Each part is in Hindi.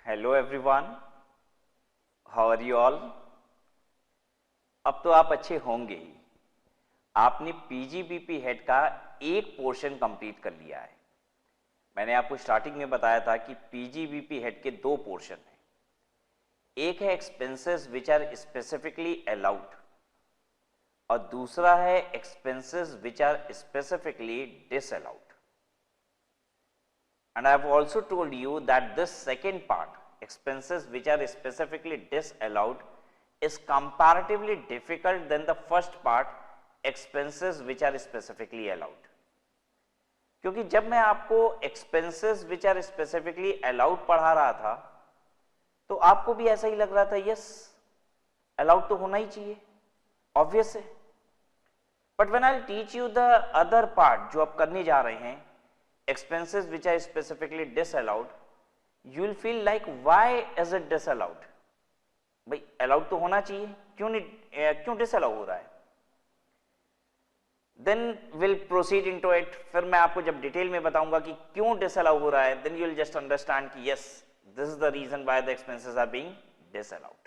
Hello everyone, how are you all. अब तो आप अच्छे होंगे ही। आपने पीजीबीपी हेड का एक पोर्शन कंप्लीट कर लिया है। मैंने आपको स्टार्टिंग में बताया था कि पीजीबीपी हेड के दो पोर्शन हैं। एक है expenses which are specifically allowed और दूसरा है expenses which are specifically disallowed. And I have also told you that this second part, expenses which are specifically disallowed, is comparatively difficult than the first part, expenses which are specifically allowed. क्योंकि जब मैं आपको expenses which are specifically allowed पढ़ा रहा था तो आपको भी ऐसा ही लग रहा था, यस allowed तो होना ही चाहिए, obvious है। But when I'll teach you the other part जो आप करने जा रहे हैं, expenses which are specifically disallowed, you will feel like why is it disallowed? भाई allowed तो होना चाहिए, क्यों disallow हो रहा है? Then we'll proceed into it। फिर मैं आपको जब डिटेल में बताऊंगा कि क्यों disallow हो रहा है, then you will just understand कि yes, this is the reason why the expenses are being disallowed।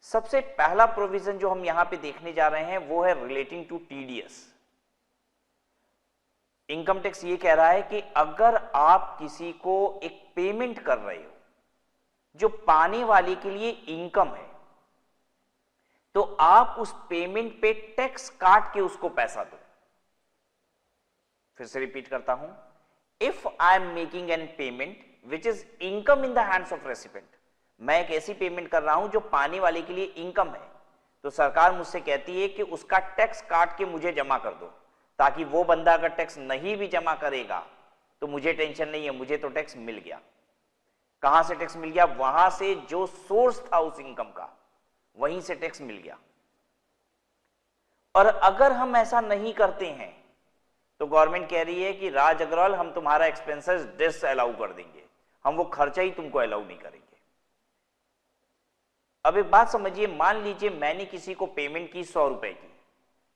सबसे पहला प्रोविजन जो हम यहां पे देखने जा रहे हैं वो है relating to TDS. Income tax ये कह रहा है कि अगर आप किसी को एक पेमेंट कर रहे हो जो पाने वाले के लिए इनकम है तो आप उस पेमेंट पे टैक्स काट के उसको पैसा दो। फिर से रिपीट करता हूं, if I am making an payment which is income in the hands of recipient, मैं एक ऐसी पेमेंट कर रहा हूं जो पाने वाले के लिए इनकम है, तो सरकार मुझसे कहती है कि उसका टैक्स काट के मुझे जमा कर दो, ताकि वो बंदा अगर टैक्स नहीं भी जमा करेगा तो मुझे टेंशन नहीं है, मुझे तो टैक्स मिल गया। कहां से टैक्स मिल गया? वहां से जो सोर्स था उस इनकम का, वहीं से टैक्स मिल गया। और अगर हम ऐसा नहीं करते हैं तो गवर्नमेंट कह रही है कि राज अग्रवाल हम तुम्हारा एक्सपेंसेस डिसअलाउ कर देंगे, हम वो खर्चा ही तुमको अलाउ नहीं करेंगे। अब एक बात समझिए, मान लीजिए मैंने किसी को पेमेंट की 100 रुपए की,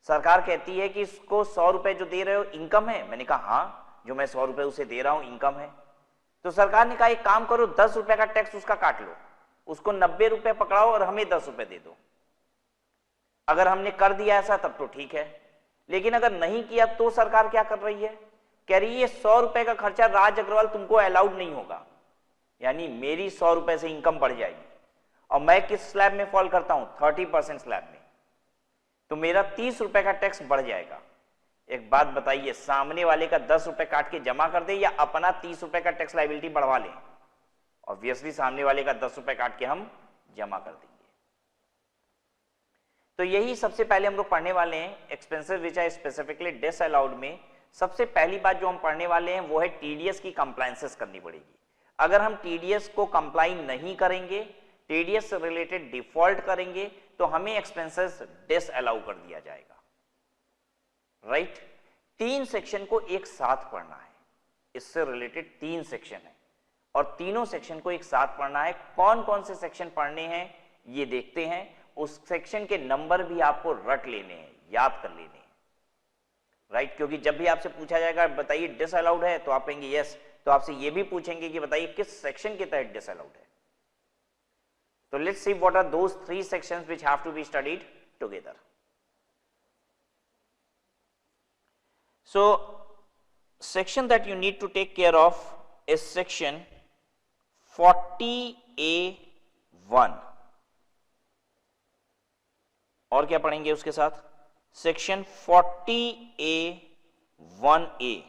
सरकार कहती है कि इसको 100 रुपए जो दे रहे हो इनकम है। मैंने कहा हाँ, जो मैं 100 रुपए उसे दे रहा हूं इनकम है। तो सरकार ने कहा एक काम करो, 10 रुपए का टैक्स उसका काट लो, उसको 90 रुपए पकड़ाओ और हमें 10 रुपए दे दो। अगर हमने कर दिया ऐसा तब तो ठीक है, लेकिन अगर नहीं किया तो सरकार क्या कर रही है? कह रही है 100 रुपए का खर्चा राज अग्रवाल तुमको अलाउड नहीं होगा। यानी मेरी 100 रुपए से इनकम बढ़ जाएगी और मैं किस स्लैब में फॉल करता हूं? 30% स्लैब में, तो मेरा 30 रुपए का टैक्स बढ़ जाएगा। एक बात बताइए, सामने वाले का 10 रुपए काट के जमा कर दे या अपना 30 रुपए का टैक्स लायबिलिटी बढ़वा लें? ऑब्वियसली सामने वाले का 10 रुपए काट के हम जमा कर देंगे। तो यही सबसे पहले हम लोग पढ़ने वाले हैं expenses which are specifically disallowed में। सबसे पहली बात जो हम पढ़ने वाले हैं वो है टीडीएस की कंप्लायंसेस करनी पड़ेगी। अगर हम टीडीएस को कंप्लाई नहीं करेंगे, टीडीएस से रिलेटेड डिफॉल्ट करेंगे, तो हमें एक्सपेंसेस डिसअलाउ कर दिया जाएगा। राइट? 3 सेक्शन को एक साथ पढ़ना है, इससे रिलेटेड 3 सेक्शन है और तीनों सेक्शन को एक साथ पढ़ना है। कौन कौन से सेक्शन पढ़ने हैं ये देखते हैं। उस सेक्शन के नंबर भी आपको रट लेने हैं, याद कर लेने हैं। राइट? क्योंकि जब भी आपसे पूछा जाएगा बताइए डिसअलाउड है, तो आप कहेंगे यस, तो आपसे ये भी पूछेंगे कि बताइए किस सेक्शन के तहत डिसअलाउड है। So let's see what are those 3 sections which have to be studied together. So section that you need to take care of is section 40A1. और क्या पढ़ेंगे उसके साथ? Section 40A1A।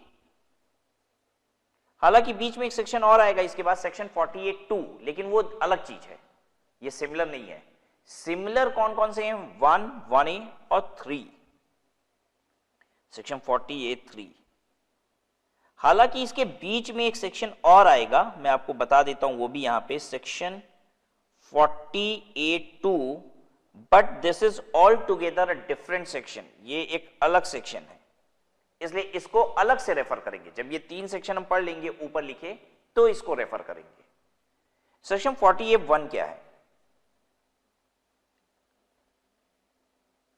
हालांकि बीच में एक सेक्शन और आएगा इसके बाद, सेक्शन 40A2, लेकिन वो अलग चीज है, ये सिमिलर नहीं है। सिमिलर कौन कौन से हैं? 1, 1A और 3, सेक्शन 40A3। हालांकि इसके बीच में एक सेक्शन और आएगा, मैं आपको बता देता हूं, वो भी यहां पे section 40A2, but this is all together a different section. ये एक अलग सेक्शन है, इसलिए इसको अलग से रेफर करेंगे। जब ये 3 सेक्शन हम पढ़ लेंगे ऊपर लिखे तो इसको रेफर करेंगे। सेक्शन 40A1 क्या है?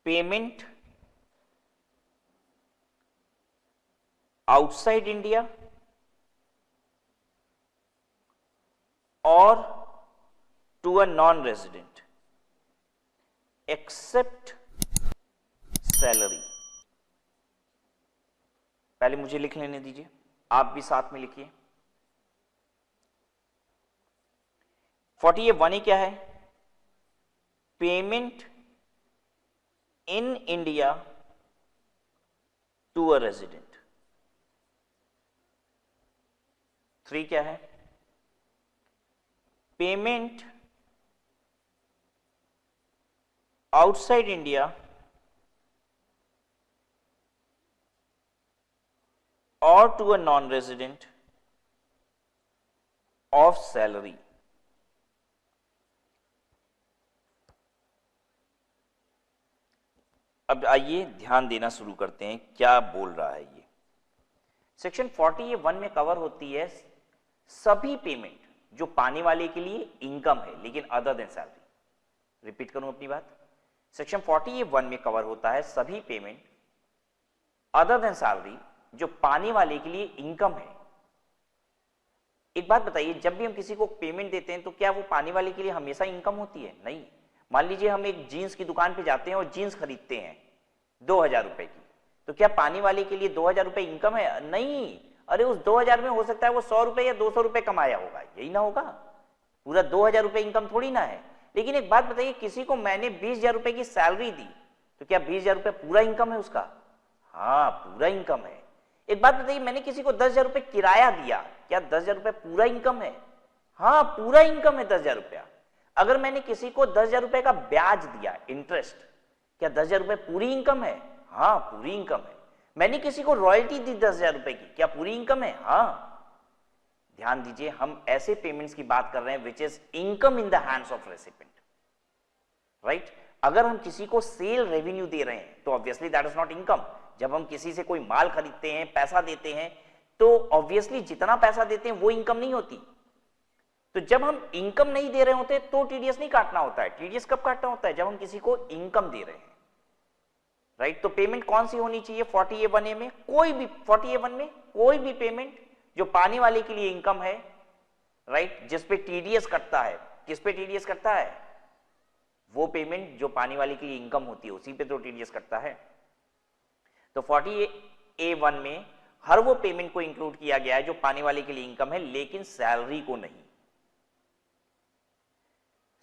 Payment outside India or to a non-resident except salary। पहले मुझे लिख लेने दीजिए, आप भी साथ में लिखिए। 48(1) क्या है? Payment in India to a resident. 3 क्या है? Payment outside India or to a non-resident of salary। अब आइए ध्यान देना शुरू करते हैं, क्या बोल रहा है ये। सेक्शन 48(1) में कवर होती है सभी पेमेंट जो पाने वाले के लिए इनकम है लेकिन अदर देन सैलरी। रिपीट करूं अपनी बात, सेक्शन 48(1) में कवर होता है सभी पेमेंट अदर देन सैलरी जो पाने वाले के लिए इनकम है। एक बात बताइए, जब भी हम किसी को पेमेंट देते हैं तो क्या वो पाने वाले के लिए हमेशा इनकम होती है? नहीं। मान लीजिए हम एक जीन्स की दुकान पे जाते हैं और जीन्स खरीदते हैं 2000 रुपए की, तो क्या पाने वाले के लिए 2000 रुपए इनकम है? नहीं। अरे उस 2000 में हो सकता है वो 100 रुपए या 200 रुपए कमाया होगा, यही ना होगा, पूरा 2000 रुपए इनकम थोड़ी ना है। लेकिन एक बात बताइए, किसी को मैंने 20,000 रुपए की सैलरी दी तो क्या 20,000 रुपए पूरा इनकम है उसका? हाँ, पूरा इनकम है। एक बात बताइए, मैंने किसी को 10,000 रुपए किराया दिया, क्या 10,000 रुपए पूरा इनकम है? हाँ, पूरा इनकम है 10,000 रुपया। अगर मैंने किसी को 10,000 रुपए का ब्याज दिया, इंटरेस्ट, क्या 10,000 रुपए पूरी इनकम है? हाँ, पूरी इनकम है। मैंने किसी को रॉयल्टी दी 10,000 रुपए की, क्या पूरी इनकम है? हाँ। ध्यान दीजिए, हम ऐसे पेमेंट्स की बात कर रहे हैं which is income in the hands of recipient, right. अगर हम किसी को सेल रेवेन्यू दे रहे हैं तो obviously that is not income. जब हम किसी से कोई माल खरीदते हैं, पैसा देते हैं, तो ऑब्वियसली जितना पैसा देते हैं वो इनकम नहीं होती। तो जब हम इनकम नहीं दे रहे होते तो टीडीएस नहीं काटना होता है। टीडीएस कब काटना होता है? जब हम किसी को इनकम दे रहे हैं, राइट। तो पेमेंट कौन सी होनी चाहिए 40A1A में? कोई भी 40A1 में कोई भी पेमेंट जो पाने वाले के लिए इनकम है, राइट, जिस पे टीडीएस कटता है। किस पे टीडीएस कटता है? वो पेमेंट जो पाने वाले के लिए इनकम होती है उसी पे तो टीडीएस कटता है। तो 40A1 में हर वो पेमेंट को इंक्लूड किया गया है जो पाने वाले के लिए इनकम है, लेकिन सैलरी को नहीं।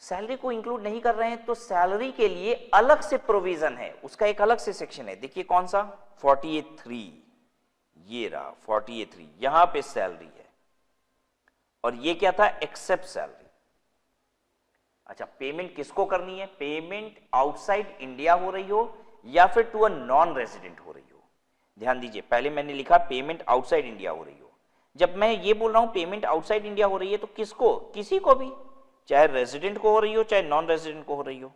सैलरी को इंक्लूड नहीं कर रहे हैं तो सैलरी के लिए अलग से प्रोविजन है, उसका एक अलग से सेक्शन है। देखिए कौन सा? 48(3), ये रहा 48(3), यहां पे सैलरी है। और ये क्या था? Accept salary. अच्छा, पेमेंट किसको करनी है? पेमेंट आउटसाइड इंडिया हो रही हो या फिर टू अ नॉन रेजिडेंट हो रही हो। ध्यान दीजिए, पहले मैंने लिखा पेमेंट आउटसाइड इंडिया हो रही हो। जब मैं ये बोल रहा हूं पेमेंट आउटसाइड इंडिया हो रही है तो किसको? किसी को भी, चाहे रेजिडेंट को हो रही हो चाहे नॉन रेजिडेंट को हो रही हो।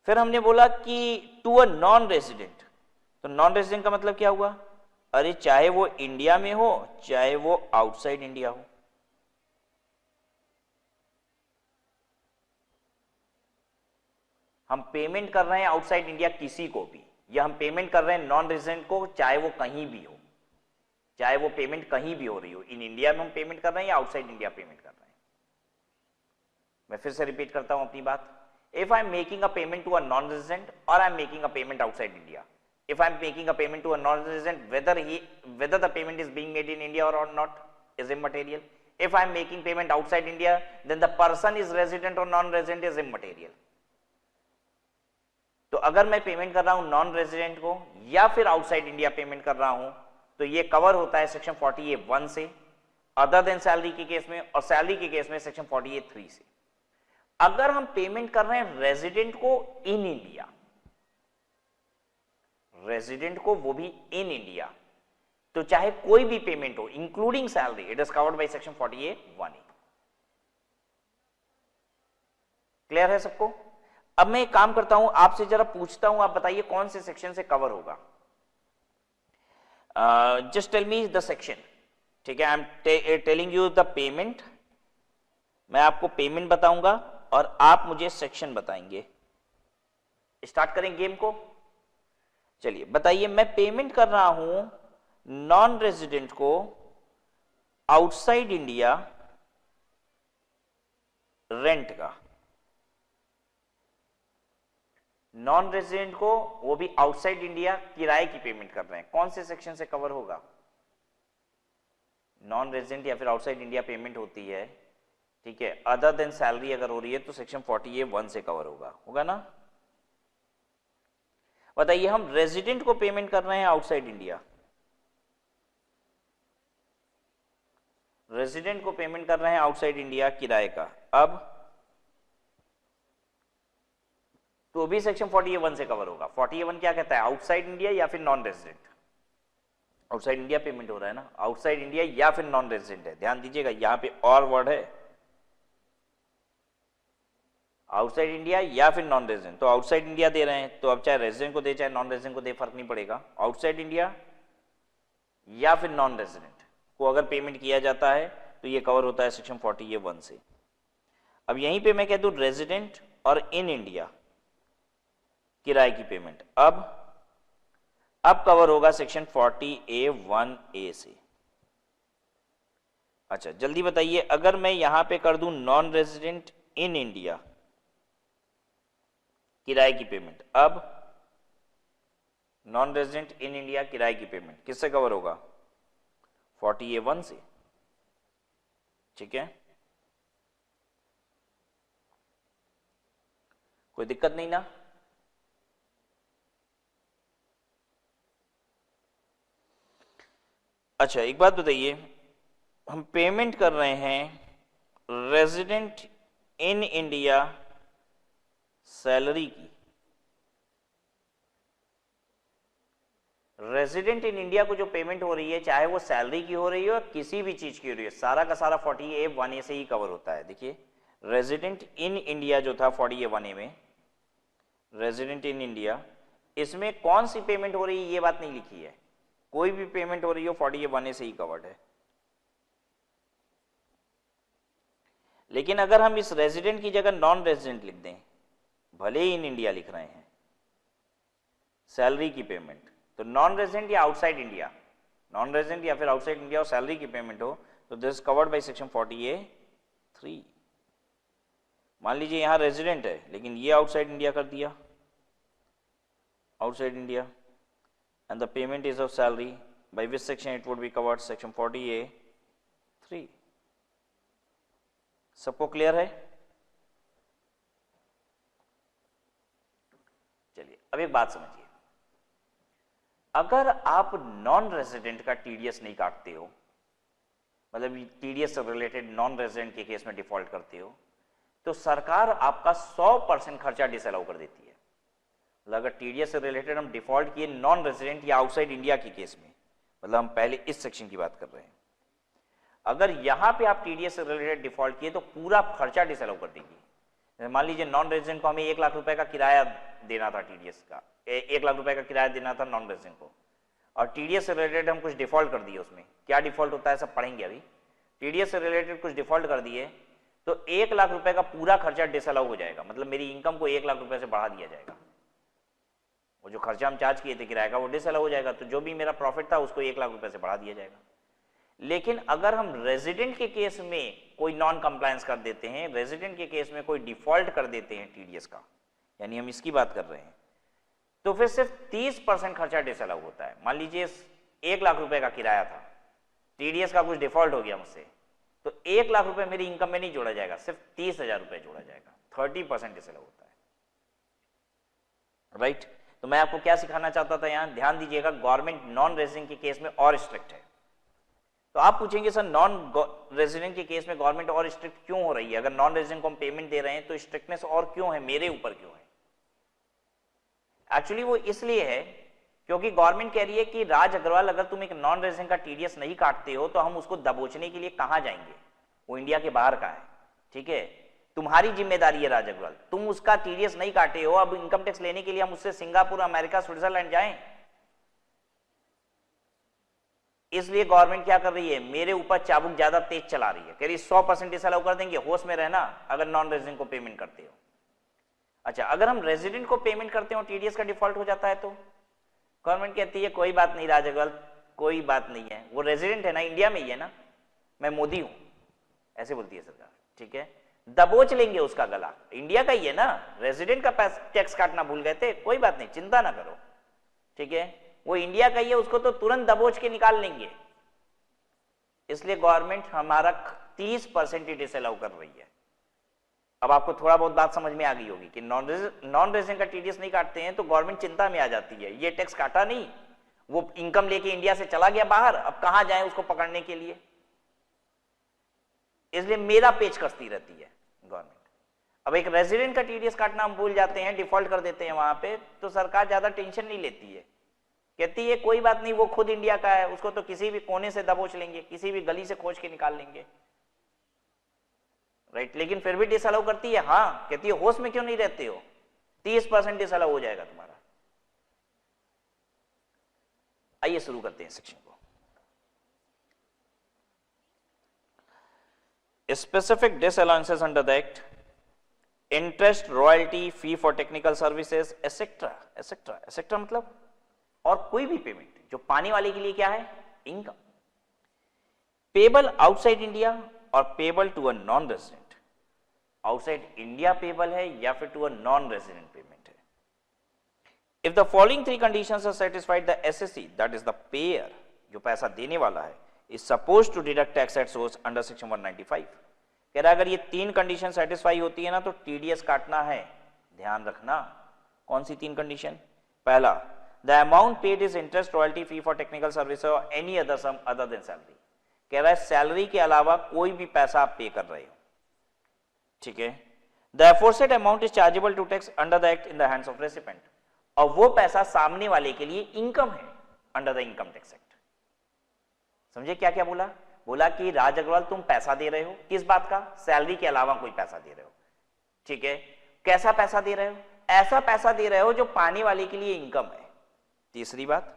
फिर हमने बोला कि टू अ नॉन रेजिडेंट, तो नॉन रेजिडेंट का मतलब क्या हुआ? अरे चाहे वो इंडिया में हो चाहे वो आउटसाइड इंडिया हो। हम पेमेंट कर रहे हैं आउटसाइड इंडिया किसी को भी, या हम पेमेंट कर रहे हैं नॉन रेजिडेंट को, चाहे वो कहीं भी हो, चाहे वो पेमेंट कहीं भी हो रही हो। इन इंडिया में हम पेमेंट कर रहे हैं या आउटसाइड इंडिया पेमेंट कर रहे हैं। मैं फिर से रिपीट करता हूं अपनी बात। If I am making a payment to a non resident or I am making a payment outside India, if I am making a payment to a non-resident, whether the payment is being made in India or not is immaterial. If I am making payment outside India, then the person is resident or non-resident is immaterial. तो अगर मैं पेमेंट कर रहा हूं नॉन रेजिडेंट को या फिर आउटसाइड इंडिया पेमेंट कर रहा हूं तो ये कवर होता है सेक्शन 48(1) से, अदर देन सैलरी के केस में, और सैलरी के केस में सेक्शन 48(3) से। अगर हम पेमेंट कर रहे हैं रेजिडेंट को इन इंडिया, रेजिडेंट को वो भी इन इंडिया, तो चाहे कोई भी पेमेंट हो including salary, it is covered by section 48(1)(a). Clear है सबको? अब मैं एक काम करता हूं, आपसे जरा पूछता हूं, आप बताइए कौन से सेक्शन से कवर होगा। Just tell me the section, ठीक है। I am telling you the payment, मैं आपको पेमेंट बताऊंगा और आप मुझे सेक्शन बताएंगे। स्टार्ट करें गेम को। चलिए बताइए, मैं पेमेंट कर रहा हूं नॉन रेजिडेंट को आउटसाइड इंडिया रेंट का, नॉन रेजिडेंट को, वो भी आउटसाइड इंडिया किराए की पेमेंट कर रहे हैं, कौन से सेक्शन से कवर होगा? नॉन रेजिडेंट या फिर आउटसाइड इंडिया पेमेंट होती है, ठीक है, अदर देन सैलरी अगर हो रही है तो सेक्शन 40A(1) से कवर होगा ना? बताइए, हम रेजिडेंट को पेमेंट कर रहे हैं आउटसाइड इंडिया, रेजिडेंट को पेमेंट कर रहे हैं आउटसाइड इंडिया किराए का, अब तो भी सेक्शन 40A(1) से कवर होगा। 40A(1) क्या कहता है? आउटसाइड इंडिया या फिर non resident. Outside India payment हो रहा है ना, आउटसाइड इंडिया या फिर नॉन रेजिडेंट है। ध्यान दीजिएगा, यहां पे और वर्ड है, आउटसाइड इंडिया या फिर नॉन रेजिडेंट। तो आउटसाइड इंडिया दे रहे हैं, तो अब चाहे रेजिडेंट को दे चाहे नॉन रेजिडेंट को दे, फर्क नहीं पड़ेगा। आउटसाइड इंडिया या फिर नॉन रेजिडेंट को अगर पेमेंट किया जाता है तो ये कवर होता है सेक्शन 40A(1) से। अब यहीं पे मैं कह दूं रेजिडेंट और इन इंडिया किराए की पेमेंट, अब कवर होगा सेक्शन 40A(1)(a) से। अच्छा जल्दी बताइए, अगर मैं यहां पे कर दूं नॉन रेजिडेंट इन इंडिया किराए की पेमेंट, अब नॉन रेजिडेंट इन इंडिया किराए की पेमेंट किससे कवर होगा? 40A(1) से, ठीक है, कोई दिक्कत नहीं ना? अच्छा एक बात बताइए, हम पेमेंट कर रहे हैं रेजिडेंट इन इंडिया सैलरी की, रेजिडेंट इन इंडिया को जो पेमेंट हो रही है, चाहे वो सैलरी की हो रही है और किसी भी चीज की हो रही है, सारा का सारा 40A(1) से ही कवर होता है। देखिए रेजिडेंट इन इंडिया जो था 40A(1) में, रेजिडेंट इन इंडिया, इसमें कौन सी पेमेंट हो रही है ये बात नहीं लिखी है, कोई भी पेमेंट हो रही हो 40A(1) से ही कवर्ड है। लेकिन अगर हम इस रेजिडेंट की जगह नॉन रेजिडेंट लिख दें, भले ही इन इंडिया लिख रहे हैं, सैलरी की पेमेंट, तो नॉन रेजिडेंट या आउटसाइड इंडिया, नॉन रेजिडेंट या फिर आउटसाइड इंडिया और सैलरी की पेमेंट हो तो this covered by section 40A(3). मान लीजिए यहां रेजिडेंट है लेकिन ये आउटसाइड इंडिया कर दिया, outside India, and the payment is of salary, by which section it would be covered? section 40A(3). सबको क्लियर है? चलिए अब एक बात समझिए, अगर आप नॉन रेजिडेंट का टीडीएस नहीं काटते हो, मतलब टीडीएस से रिलेटेड नॉन रेजिडेंट के केस में डिफॉल्ट करते हो, तो सरकार आपका 100% खर्चा डिसअलाउ कर देती है। अगर टीडीएस से रिलेटेड हम डिफॉल्ट किए नॉन रेजिडेंट या आउटसाइड इंडिया के केस में, मतलब हम पहले इस सेक्शन की बात कर रहे हैं, अगर यहां पे आप टीडीएस से रिलेटेड डिफॉल्ट किए तो पूरा खर्चा डिसअलाउ कर देगी। मान लीजिए नॉन रेजिडेंट को हमें 1 लाख रुपए का किराया देना था, टीडीएस का 1 लाख रुपए का किराया देना था नॉन रेजिडेंट को, और टीडीएस से रिलेटेड हम कुछ डिफॉल्ट कर दिए। उसमें क्या डिफॉल्ट होता है सब पढ़ेंगे अभी। टीडीएस से रिलेटेड कुछ डिफॉल्ट कर दिए तो 1 लाख रुपए का पूरा खर्चा डिसअलाउ हो जाएगा, मतलब मेरी इनकम को 1 लाख रुपए से बढ़ा दिया जाएगा। वो जो खर्चा हम चार्ज किए थे किराए का वो डिसअलाउ हो जाएगा, तो जो भी मेरा प्रॉफिट था उसको 1 लाख रुपए से बढ़ा दिया जाएगा। लेकिन अगर हम रेजिडेंट के केस में कोई नॉन कंप्लायंस कर देते हैं, रेजिडेंट के केस में कोई डिफॉल्ट कर देते हैं टीडीएस का, यानी हम इसकी बात कर रहे हैं, तो फिर सिर्फ 30% खर्चा डिसअलाउ होता है। मान लीजिए 1 लाख रुपए का किराया था, टीडीएस का कुछ डिफॉल्ट हो गया मुझसे, तो 1 लाख रुपए मेरी इनकम में नहीं जोड़ा जाएगा, सिर्फ 30,000 रुपए जोड़ा जाएगा। 30% डिसअलाउ होता है, राइट। तो मैं आपको क्या सिखाना चाहता था, यहां ध्यान दीजिएगा, गवर्नमेंट नॉन रेजिडेंट के केस में और स्ट्रिक्ट है। तो आप पूछेंगे सर नॉन रेजिडेंट के केस में गवर्नमेंट और स्ट्रिक्ट क्यों हो रही है? अगर नॉन रेजिडेंट को हम पेमेंट दे रहे हैं तो स्ट्रिक्टनेस और क्यों है, मेरे ऊपर क्यों है? एक्चुअली वो इसलिए है क्योंकि गवर्नमेंट कह रही है कि राज अग्रवाल, अगर तुम एक नॉन रेजिडेंट का टीडीएस नहीं काटते हो तो हम उसको दबोचने के लिए कहां जाएंगे? वो इंडिया के बाहर का है, ठीक है, तुम्हारी जिम्मेदारी है राज अग्रवाल, तुम उसका टीडीएस नहीं काटे हो, अब इनकम टैक्स लेने के लिए हम उससे सिंगापुर, अमेरिका, स्विट्जरलैंड जाएं? इसलिए गवर्नमेंट क्या कर रही है, मेरे ऊपर चाबुक ज्यादा तेज चला रही है, कह रही 100% डिसअलाउ कर देंगे, होश में रहना अगर नॉन रेजिडेंट को पेमेंट करते हो। अच्छा, अगर हम रेजिडेंट को पेमेंट करते हो टीडीएस का डिफॉल्ट हो जाता है तो गवर्नमेंट कहती है कोई बात नहीं राज अग्रवाल, कोई बात नहीं है, वो रेजिडेंट है ना, इंडिया में ही है ना, मैं मोदी हूं, ऐसे बोलती है सरकार, ठीक है, दबोच लेंगे उसका गला। इंडिया का ही है ना, रेजिडेंट का टैक्स काटना भूल गए थे, कोई बात नहीं, चिंता ना करो, ठीक है, वो इंडिया का ही है, उसको तो तुरंत दबोच के निकाल लेंगे। इसलिए गवर्नमेंट हमारा 30% ही डिसअलाउ कर रही है। अब आपको थोड़ा बहुत बात समझ में आ गई होगी कि नॉन रेजिडेंट का टीडीएस नहीं काटते हैं तो गवर्नमेंट चिंता में आ जाती है, ये टैक्स काटा नहीं, वो इनकम लेके इंडिया से चला गया बाहर, अब कहां जाए उसको पकड़ने के लिए। इसलिए मेरा पेच कसती रहती है गवर्नमेंट। अब एक रेजिडेंट का टीडीएस काटना हम भूल जाते हैं, डिफॉल्ट कर देते हैं वहां पे, तो सरकार ज्यादा टेंशन नहीं लेती है, कहती है कोई बात नहीं, वो खुद इंडिया का है, उसको तो किसी भी कोने से दबोच लेंगे, किसी भी गली से खोज के निकाल लेंगे, राइट। लेकिन फिर भी डिसअलाउ करती है, हाँ, कहती है होश में क्यों नहीं रहते हो, 30% डिसअलाउ हो जाएगा तुम्हारा। आइए शुरू करते हैं सेक्शन को। Specific disallowances under the act, interest, royalty, fee for technical services etcetera etcetera etcetera, मतलब और कोई भी पेमेंट जो पाने वाले के लिए क्या है, income, payable outside India or payable to a non resident. Outside India payable है या फिर to a non resident payment है। If the following 3 conditions are satisfied, the assessee, that is the payer, जो पैसा देने वाला है, is suppose to deduct tax at source under section 195। कह रहा है अगर ये 3 कंडीशन सेटिस्फाई होती है ना तो टीडीएस काटना है। ध्यान रखना कौन सी 3 कंडीशन। पहला, the amount paid is interest, royalty, fee for technical service or any other sum other than salary. कह रहा है सैलरी के अलावा कोई भी पैसा आप पे कर रहे हो, ठीक है। The aforesaid amount is chargeable to tax under the act in the hands of recipient, और वो पैसा सामने वाले के लिए इनकम है under the income tax act. समझे क्या क्या बोला? बोला कि राज अग्रवाल तुम पैसा दे रहे हो, किस बात का? सैलरी के अलावा कोई पैसा दे रहे हो, ठीक है। कैसा पैसा दे रहे हो? ऐसा पैसा दे रहे हो जो पाने वाले के लिए इनकम है। तीसरी बात,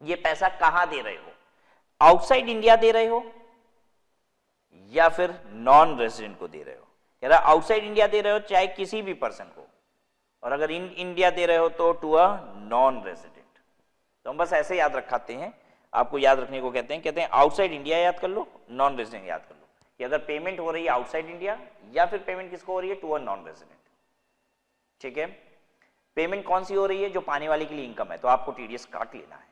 ये पैसा कहां दे रहे हो? आउटसाइड इंडिया दे रहे हो या फिर नॉन रेजिडेंट को दे रहे हो? कह रहा आउटसाइड इंडिया दे रहे हो चाहे किसी भी पर्सन को, और अगर इन इंडिया दे रहे हो तो टू अ नॉन रेजिडेंट। तो हम बस ऐसे याद रखाते हैं, आपको याद रखने को कहते हैं आउटसाइड इंडिया याद कर लो, नॉन रेजिडेंट याद कर लो, कि अगर पेमेंट हो रही है आउटसाइड इंडिया या फिर पेमेंट किसको हो रही है? टू अ नॉन रेजिडेंट, ठीक है। पेमेंट कौन सी हो रही है? जो पाने वाले के लिए इनकम है, तो आपको टीडीएस काट लेना है।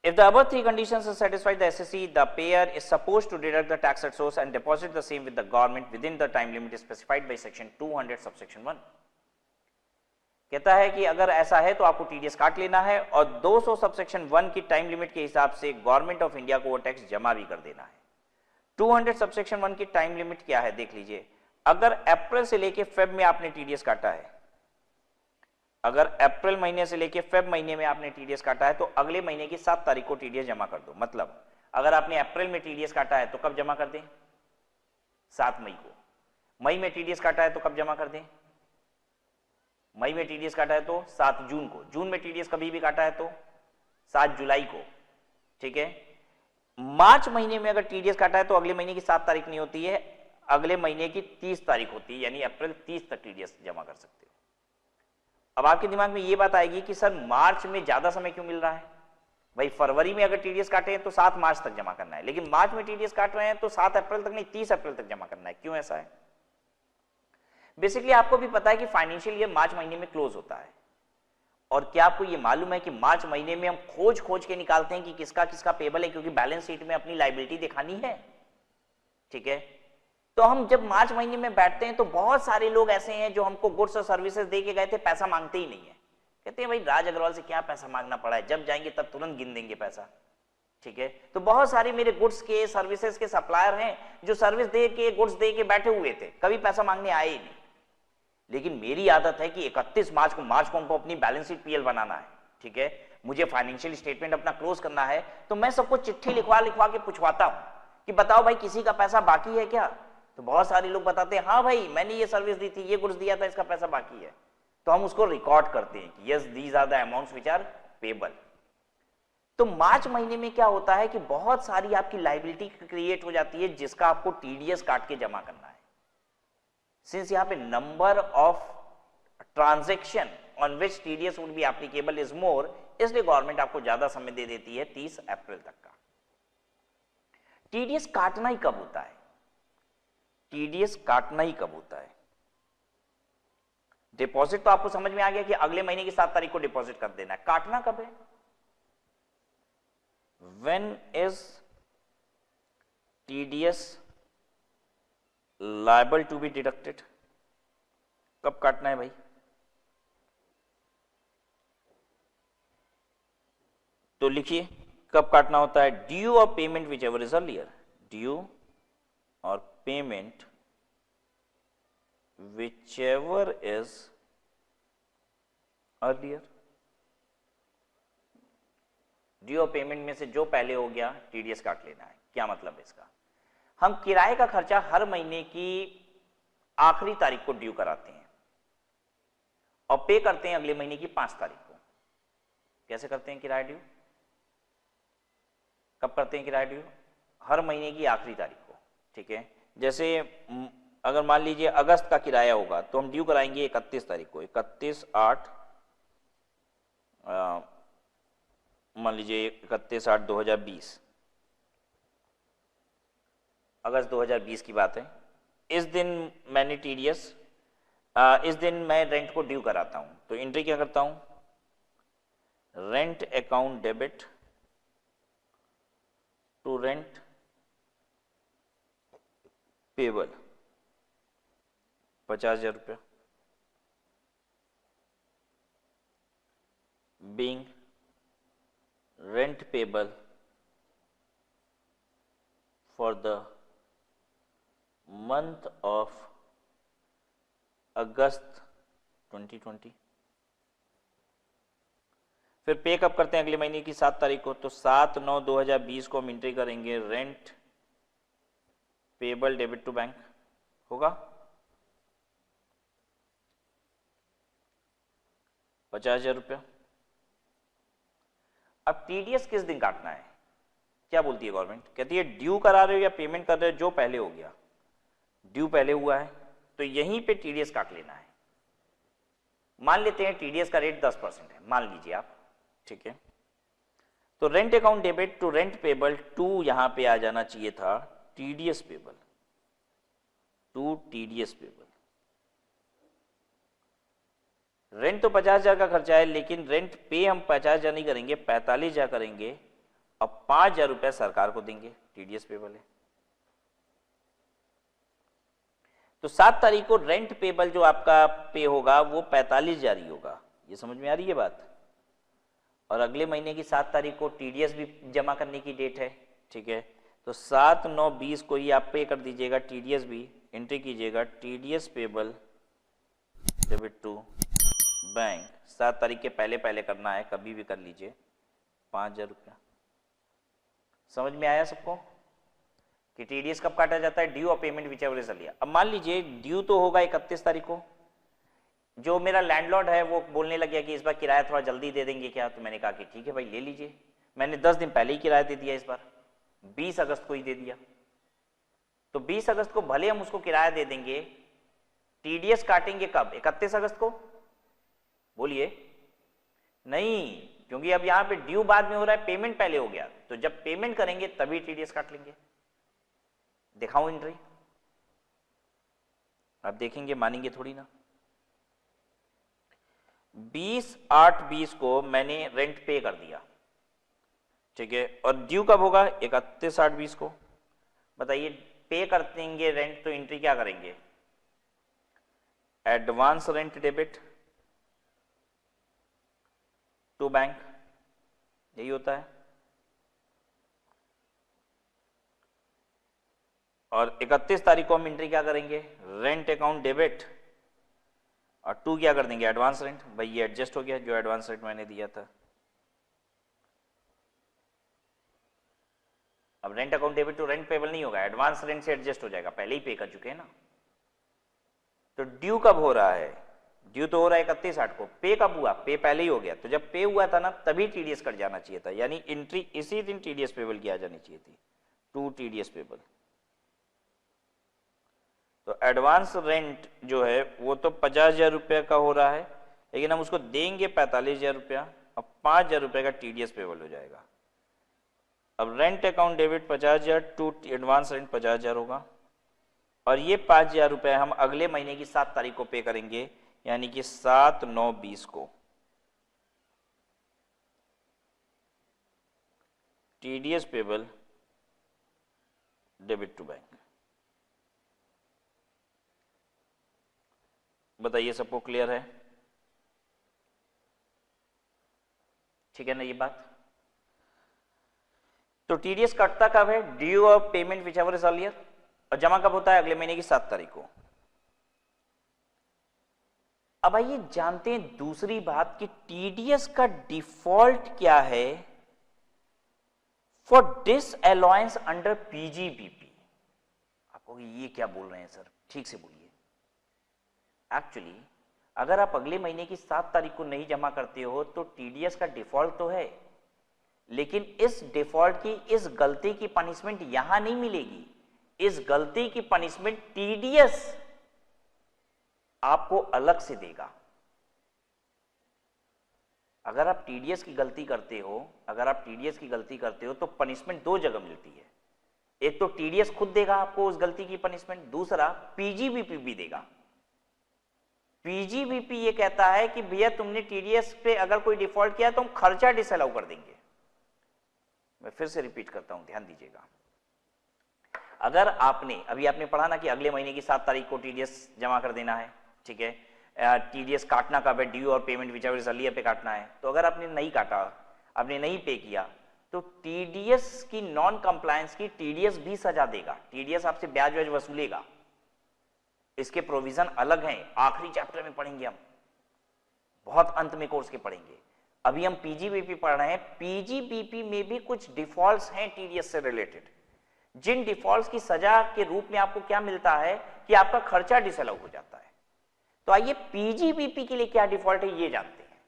If the above 3 conditions are satisfied, the SSC, the payer is supposed to deduct the tax at source and deposit the same with the government within the time limit specified by section 200 subsection 1. कहता है कि अगर ऐसा है तो आपको टीडीएस काट लेना है और 200 सबसेक्शन 1 की टाइम लिमिट के हिसाब से गवर्नमेंट ऑफ इंडिया को वो टैक्स जमा भी कर देना है। 200 सबसेक्शन 1 की टाइम लिमिट क्या है देख लीजिए। अगर अप्रैल से लेके फेब में आपने टीडीएस काटा है, अगर अप्रैल महीने से लेके फेब महीने में आपने टीडीएस काटा है तो अगले महीने की 7 तारीख को टीडीएस जमा कर दो। मतलब अगर आपने अप्रैल में टीडीएस काटा है तो कब जमा कर दें? 7 मई को। मई में टीडीएस काटा है तो कब जमा कर दें? मई में टीडीएस काटा है तो 7 जून को। जून में टीडीएस कभी भी काटा है तो 7 जुलाई को, ठीक है। मार्च महीने में अगर टीडीएस काटा है तो अगले महीने की 7 तारीख नहीं होती है, अगले महीने की 30 तारीख होती है, यानी अप्रैल 30 तक टीडीएस जमा कर सकते हो। अब आपके दिमाग में ये बात आएगी कि सर मार्च में ज्यादा समय क्यों मिल रहा है? भाई फरवरी में अगर टीडीएस काटे हैं तो 7 मार्च तक जमा करना है, लेकिन मार्च में टीडीएस काट रहे हैं तो 7 अप्रैल तक नहीं 30 अप्रैल तक जमा करना है। क्यों ऐसा है? बेसिकली आपको भी पता है कि फाइनेंशियल ईयर मार्च महीने में क्लोज होता है, और क्या आपको ये मालूम है कि मार्च महीने में हम खोज के निकालते हैं कि किसका किसका पेबल है, क्योंकि बैलेंस शीट में अपनी लायबिलिटी दिखानी है, ठीक है। तो हम जब मार्च महीने में बैठते हैं तो बहुत सारे लोग ऐसे हैं जो हमको गुड्स और सर्विसेज दे के गए थे, पैसा मांगते ही नहीं है, कहते हैं भाई राज अग्रवाल से क्या पैसा मांगना पड़ा है, जब जाएंगे तब तुरंत गिन देंगे पैसा, ठीक है। तो बहुत सारे मेरे गुड्स के सर्विसेज के सप्लायर हैं जो सर्विस दे के गुड्स दे के बैठे हुए थे, कभी पैसा मांगने आए ही नहीं। लेकिन मेरी आदत है कि 31 मार्च को हमको अपनी बैलेंस शीट पीएल बनाना है, ठीक है, मुझे फाइनेंशियल स्टेटमेंट अपना क्लोज करना है, तो मैं सबको चिट्ठी लिखवा के पूछवाता हूं कि बताओ भाई किसी का पैसा बाकी है क्या? तो बहुत सारे लोग बताते हैं हाँ भाई मैंने ये सर्विस दी थी, ये गुड्स दिया था, इसका पैसा बाकी है। तो हम उसको रिकॉर्ड करते हैं कि yes these are the amounts which are payable. तो मार्च महीने में क्या होता है कि बहुत सारी आपकी लायबिलिटी क्रिएट हो जाती है जिसका आपको टीडीएस काट के जमा करना है। सिंस यहाँ पे number of transaction on which TDS would be applicable is more, इसलिए गवर्नमेंट आपको ज्यादा समय दे देती है 30 अप्रैल तक का। टीडीएस काटना ही कब होता है? टीडीएस काटना ही कब होता है? डिपॉजिट तो आपको समझ में आ गया कि अगले महीने की 7 तारीख को डिपॉजिट कर देना है। काटना कब है? When is TDS liable to be deducted? कब काटना है भाई? तो लिखिए कब काटना होता है। Due or payment whichever is earlier, due or payment whichever is earlier. Due or payment में से जो पहले हो गया टीडीएस काट लेना है। क्या मतलब है इसका? हम किराए का खर्चा हर महीने की आखिरी तारीख को ड्यू कराते हैं और पे करते हैं अगले महीने की 5 तारीख को। कैसे करते हैं किराया ड्यू? कब करते हैं किराया ड्यू? हर महीने की आखिरी तारीख को। ठीक है, जैसे अगर मान लीजिए अगस्त का किराया होगा तो हम ड्यू कराएंगे 31 तारीख को, 31/8 मान लीजिए 31/8/2020, अगस्त 2020 की बात है। इस दिन मैंने टीडीएस, इस दिन मैं रेंट को ड्यू कराता हूं, तो एंट्री क्या करता हूं? Rent account debit to rent payable 50,000 रुपया, being rent payable for the month of August 2020। फिर पे कब करते हैं? अगले महीने की 7 तारीख को, तो 7/9/2020 को हम एंट्री करेंगे rent payable debit to bank होगा 50,000 रुपया। अब टीडीएस किस दिन काटना है? क्या बोलती है गवर्नमेंट? कहती है ड्यू करा रहे हो या पेमेंट कर रहे हो जो पहले हो गया। ड्यू पहले हुआ है तो यहीं पे टीडीएस काट लेना है। मान लेते हैं टीडीएस का रेट 10% है, मान लीजिए आप। ठीक है, तो rent account debit to rent payable to यहां पे आ जाना चाहिए था TDS payable, to TDS payable. Rent तो 50,000 का खर्चा है, लेकिन रेंट पे हम 50,000 नहीं करेंगे, 45,000 करेंगे और 5,000 रुपया सरकार को देंगे। टीडीएस पेबल है तो 7 तारीख को रेंट पेबल जो आपका पे होगा वो 45,000 ही होगा। ये समझ में आ रही है बात? और अगले महीने की 7 तारीख को टीडीएस भी जमा करने की डेट है। ठीक है, तो 7/9/20 को ही आप पे कर दीजिएगा, टीडीएस भी एंट्री कीजिएगा, TDS payable debit to bank. 7 तारीख के पहले पहले करना है, कभी भी कर लीजिए, 5,000 रुपया। समझ में आया सबको कि टीडीएस कब काटा जाता है? Due or payment whichever is earlier. अब मान लीजिए ड्यू तो होगा 31 तारीख को, जो मेरा लैंडलॉर्ड है वो बोलने लग गया कि इस बार किराया थोड़ा जल्दी दे देंगे क्या? तो मैंने कहा कि ठीक है भाई ले लीजिए। मैंने 10 दिन पहले ही किराया दे दिया, इस बार 20 अगस्त को ही दे दिया। तो 20 अगस्त को भले हम उसको किराया दे देंगे, टीडीएस काटेंगे कब? 31 अगस्त को? बोलिए नहीं, क्योंकि अब यहां पे ड्यू बाद में हो रहा है, पेमेंट पहले हो गया। तो जब पेमेंट करेंगे तभी टीडीएस काट लेंगे। दिखाऊं एंट्री? आप देखेंगे, मानेंगे थोड़ी ना। 20/8/20 को मैंने रेंट पे कर दिया। ठीक है, और ड्यू कब होगा? 31/8/20 को। बताइए, पे कर देंगे रेंट तो एंट्री क्या करेंगे? Advance rent debit to bank, यही होता है। और 31 तारीख को हम एंट्री क्या करेंगे? रेंट अकाउंट डेबिट, और टू क्या कर देंगे? Advance rent. भाई ये एडजस्ट हो गया, जो एडवांस रेंट मैंने दिया था। अब rent account debit to rent payable नहीं होगा, एडवांस रेंट से एडजस्ट हो जाएगा, पहले ही पे कर चुके हैं ना। तो ड्यू कब हो रहा है? ड्यू तो हो रहा है 31/8 को। पे कब हुआ? पे पहले ही हो गया। तो जब पे हुआ था ना तभी टीडीएस कट जाना चाहिए था, यानी एंट्री इसी दिन टीडीएस पेबल की आ जानी चाहिए थी, टू टीडीएस पेबल। तो एडवांस रेंट जो है वो तो 50,000 रुपये का हो रहा है, लेकिन हम उसको देंगे 45,000 रुपया और 5,000 रुपये का टीडीएस पेबल हो जाएगा। अब rent account debit 50,000 to advance rent 50,000 होगा, और ये 5,000 रुपये हम अगले महीने की 7 तारीख को पे करेंगे, यानी कि 7/9/20 को। TDS payable debit to bank. बताइए सबको क्लियर है? ठीक है ना ये बात? तो टीडीएस कटता कब है? Due of payment whichever is earlier, और जमा कब होता है? अगले महीने की 7 तारीख को। अब आइए जानते हैं दूसरी बात कि टीडीएस का डिफॉल्ट क्या है फॉर डिसअलाउंस अंडर पीजीबीपी। आपको ये क्या बोल रहे हैं सर, ठीक से बोलिए। एक्चुअली अगर आप अगले महीने की 7 तारीख को नहीं जमा करते हो तो टीडीएस का डिफॉल्ट तो है, लेकिन इस डिफॉल्ट की, इस गलती की पनिशमेंट यहां नहीं मिलेगी। इस गलती की पनिशमेंट टीडीएस आपको अलग से देगा। अगर आप टीडीएस की गलती करते हो, तो पनिशमेंट 2 जगह मिलती है। एक तो टीडीएस खुद देगा आपको उस गलती की पनिशमेंट, दूसरा पीजीबीपी भी देगा। पीजीबीपी ये कहता है कि भैया तुमने टीडीएस पे अगर कोई डिफॉल्ट किया तो हम खर्चा डिसअलाउ कर देंगे। मैं फिर से रिपीट करता हूं, ध्यान दीजिएगा। अगर अभी आपने पढ़ा ना कि अगले महीने की 7 तारीख को टीडीएस जमा कर देना है, ठीक है, टीडीएस काटना कब है? Due or payment whichever is earlier पे काटना है। तो अगर आपने नहीं काटा, आपने नहीं पे किया, तो टीडीएस की नॉन कंप्लायंस की टीडीएस भी सजा देगा। टीडीएस आपसे ब्याज व्याज वसूलेगा। इसके प्रोविजन अलग हैं, आखिरी चैप्टर में पढ़ेंगे हम, बहुत अंत में कोर्स के पढ़ेंगे। अभी हम पीजीबीपी पढ़ रहे हैं। पीजीबीपी में भी कुछ डिफॉल्ट्स हैं टीडीएस से रिलेटेड, जिन डिफॉल्ट्स की सजा के रूप में आपको क्या मिलता है कि आपका खर्चा डिसअलाउ हो जाता है। तो आइए पीजीबीपी के लिए क्या डिफॉल्ट है ये जानते हैं।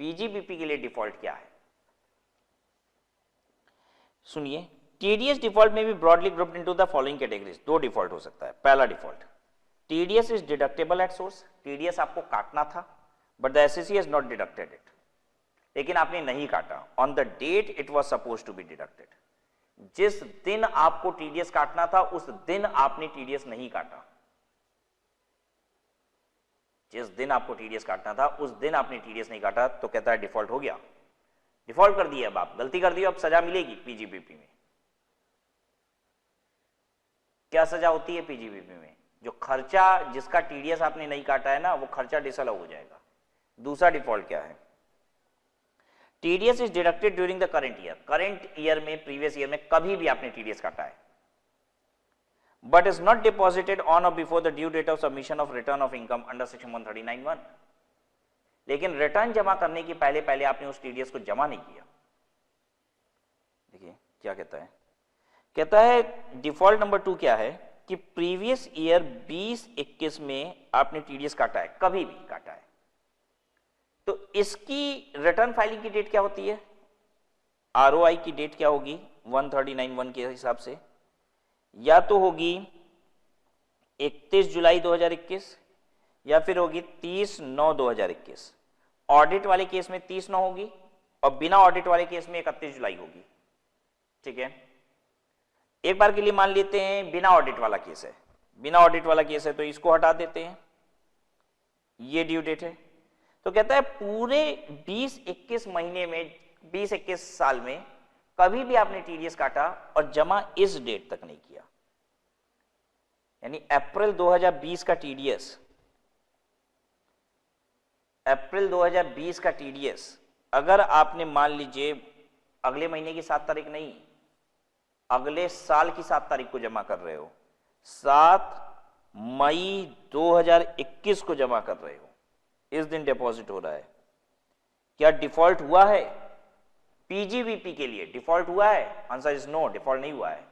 पीजीबीपी के लिए डिफॉल्ट क्या है सुनिए। टीडीएस डिफॉल्ट में भी broadly grouped into the following categories. 2 default हो सकता है। पहला default, TDS is deductible at source. TDS आपको काटना था but the SSC has not deducted it, लेकिन आपने नहीं काटा on the date it was supposed to be deducted. जिस दिन आपको टीडीएस काटना था उस दिन आपने टीडीएस नहीं काटा। जिस दिन आपको टीडीएस काटना था उस दिन आपने टीडीएस नहीं काटा, तो कहता है डिफॉल्ट हो गया। डिफॉल्ट कर दिया, अब आप गलती कर दी, अब सजा मिलेगी पीजीबीपी में। क्या सजा होती है पीजीबीपी में? जो खर्चा जिसका टीडीएस आपने नहीं काटा है ना, वो खर्चा डिसअलाउ हो जाएगा। दूसरा डिफॉल्ट क्या है? TDS is deducted during the current year. Current year में, प्रीवियस ईयर में कभी भी आपने टीडीएस काटा है, but is not deposited on or before the due date of submission of return of income under section 139(1). लेकिन रिटर्न जमा करने की पहले पहले आपने उस टीडीएस को जमा नहीं किया। देखिए क्या कहता है, कहता है डिफॉल्ट नंबर 2 क्या है कि प्रीवियस ईयर 20-21 में आपने टीडीएस काटा है, कभी भी काटा है, तो इसकी रिटर्न फाइलिंग की डेट क्या होती है? आरओआई की डेट क्या होगी 139(1) के हिसाब से? या तो होगी 31 जुलाई 2021 या फिर होगी 30/9/2021। ऑडिट वाले केस में 30/9 होगी और बिना ऑडिट वाले केस में 31 जुलाई होगी। ठीक है, एक बार के लिए मान लेते हैं बिना ऑडिट वाला केस है। बिना ऑडिट वाला केस है तो इसको हटा देते हैं, ये ड्यू डेट है। तो कहता है पूरे 20-21 महीने में, 20-21 साल में कभी भी आपने टीडीएस काटा और जमा इस डेट तक नहीं किया, यानी अप्रैल 2020 का टीडीएस, अप्रैल 2020 का टीडीएस अगर आपने मान लीजिए अगले महीने की 7 तारीख नहीं, अगले साल की 7 तारीख को जमा कर रहे हो, 7 मई 2021 को जमा कर रहे हो, इस दिन डिपॉजिट हो रहा है, क्या डिफॉल्ट हुआ है? पीजीबीपी के लिए डिफॉल्ट हुआ है? आंसर इज नो, डिफॉल्ट नहीं हुआ है,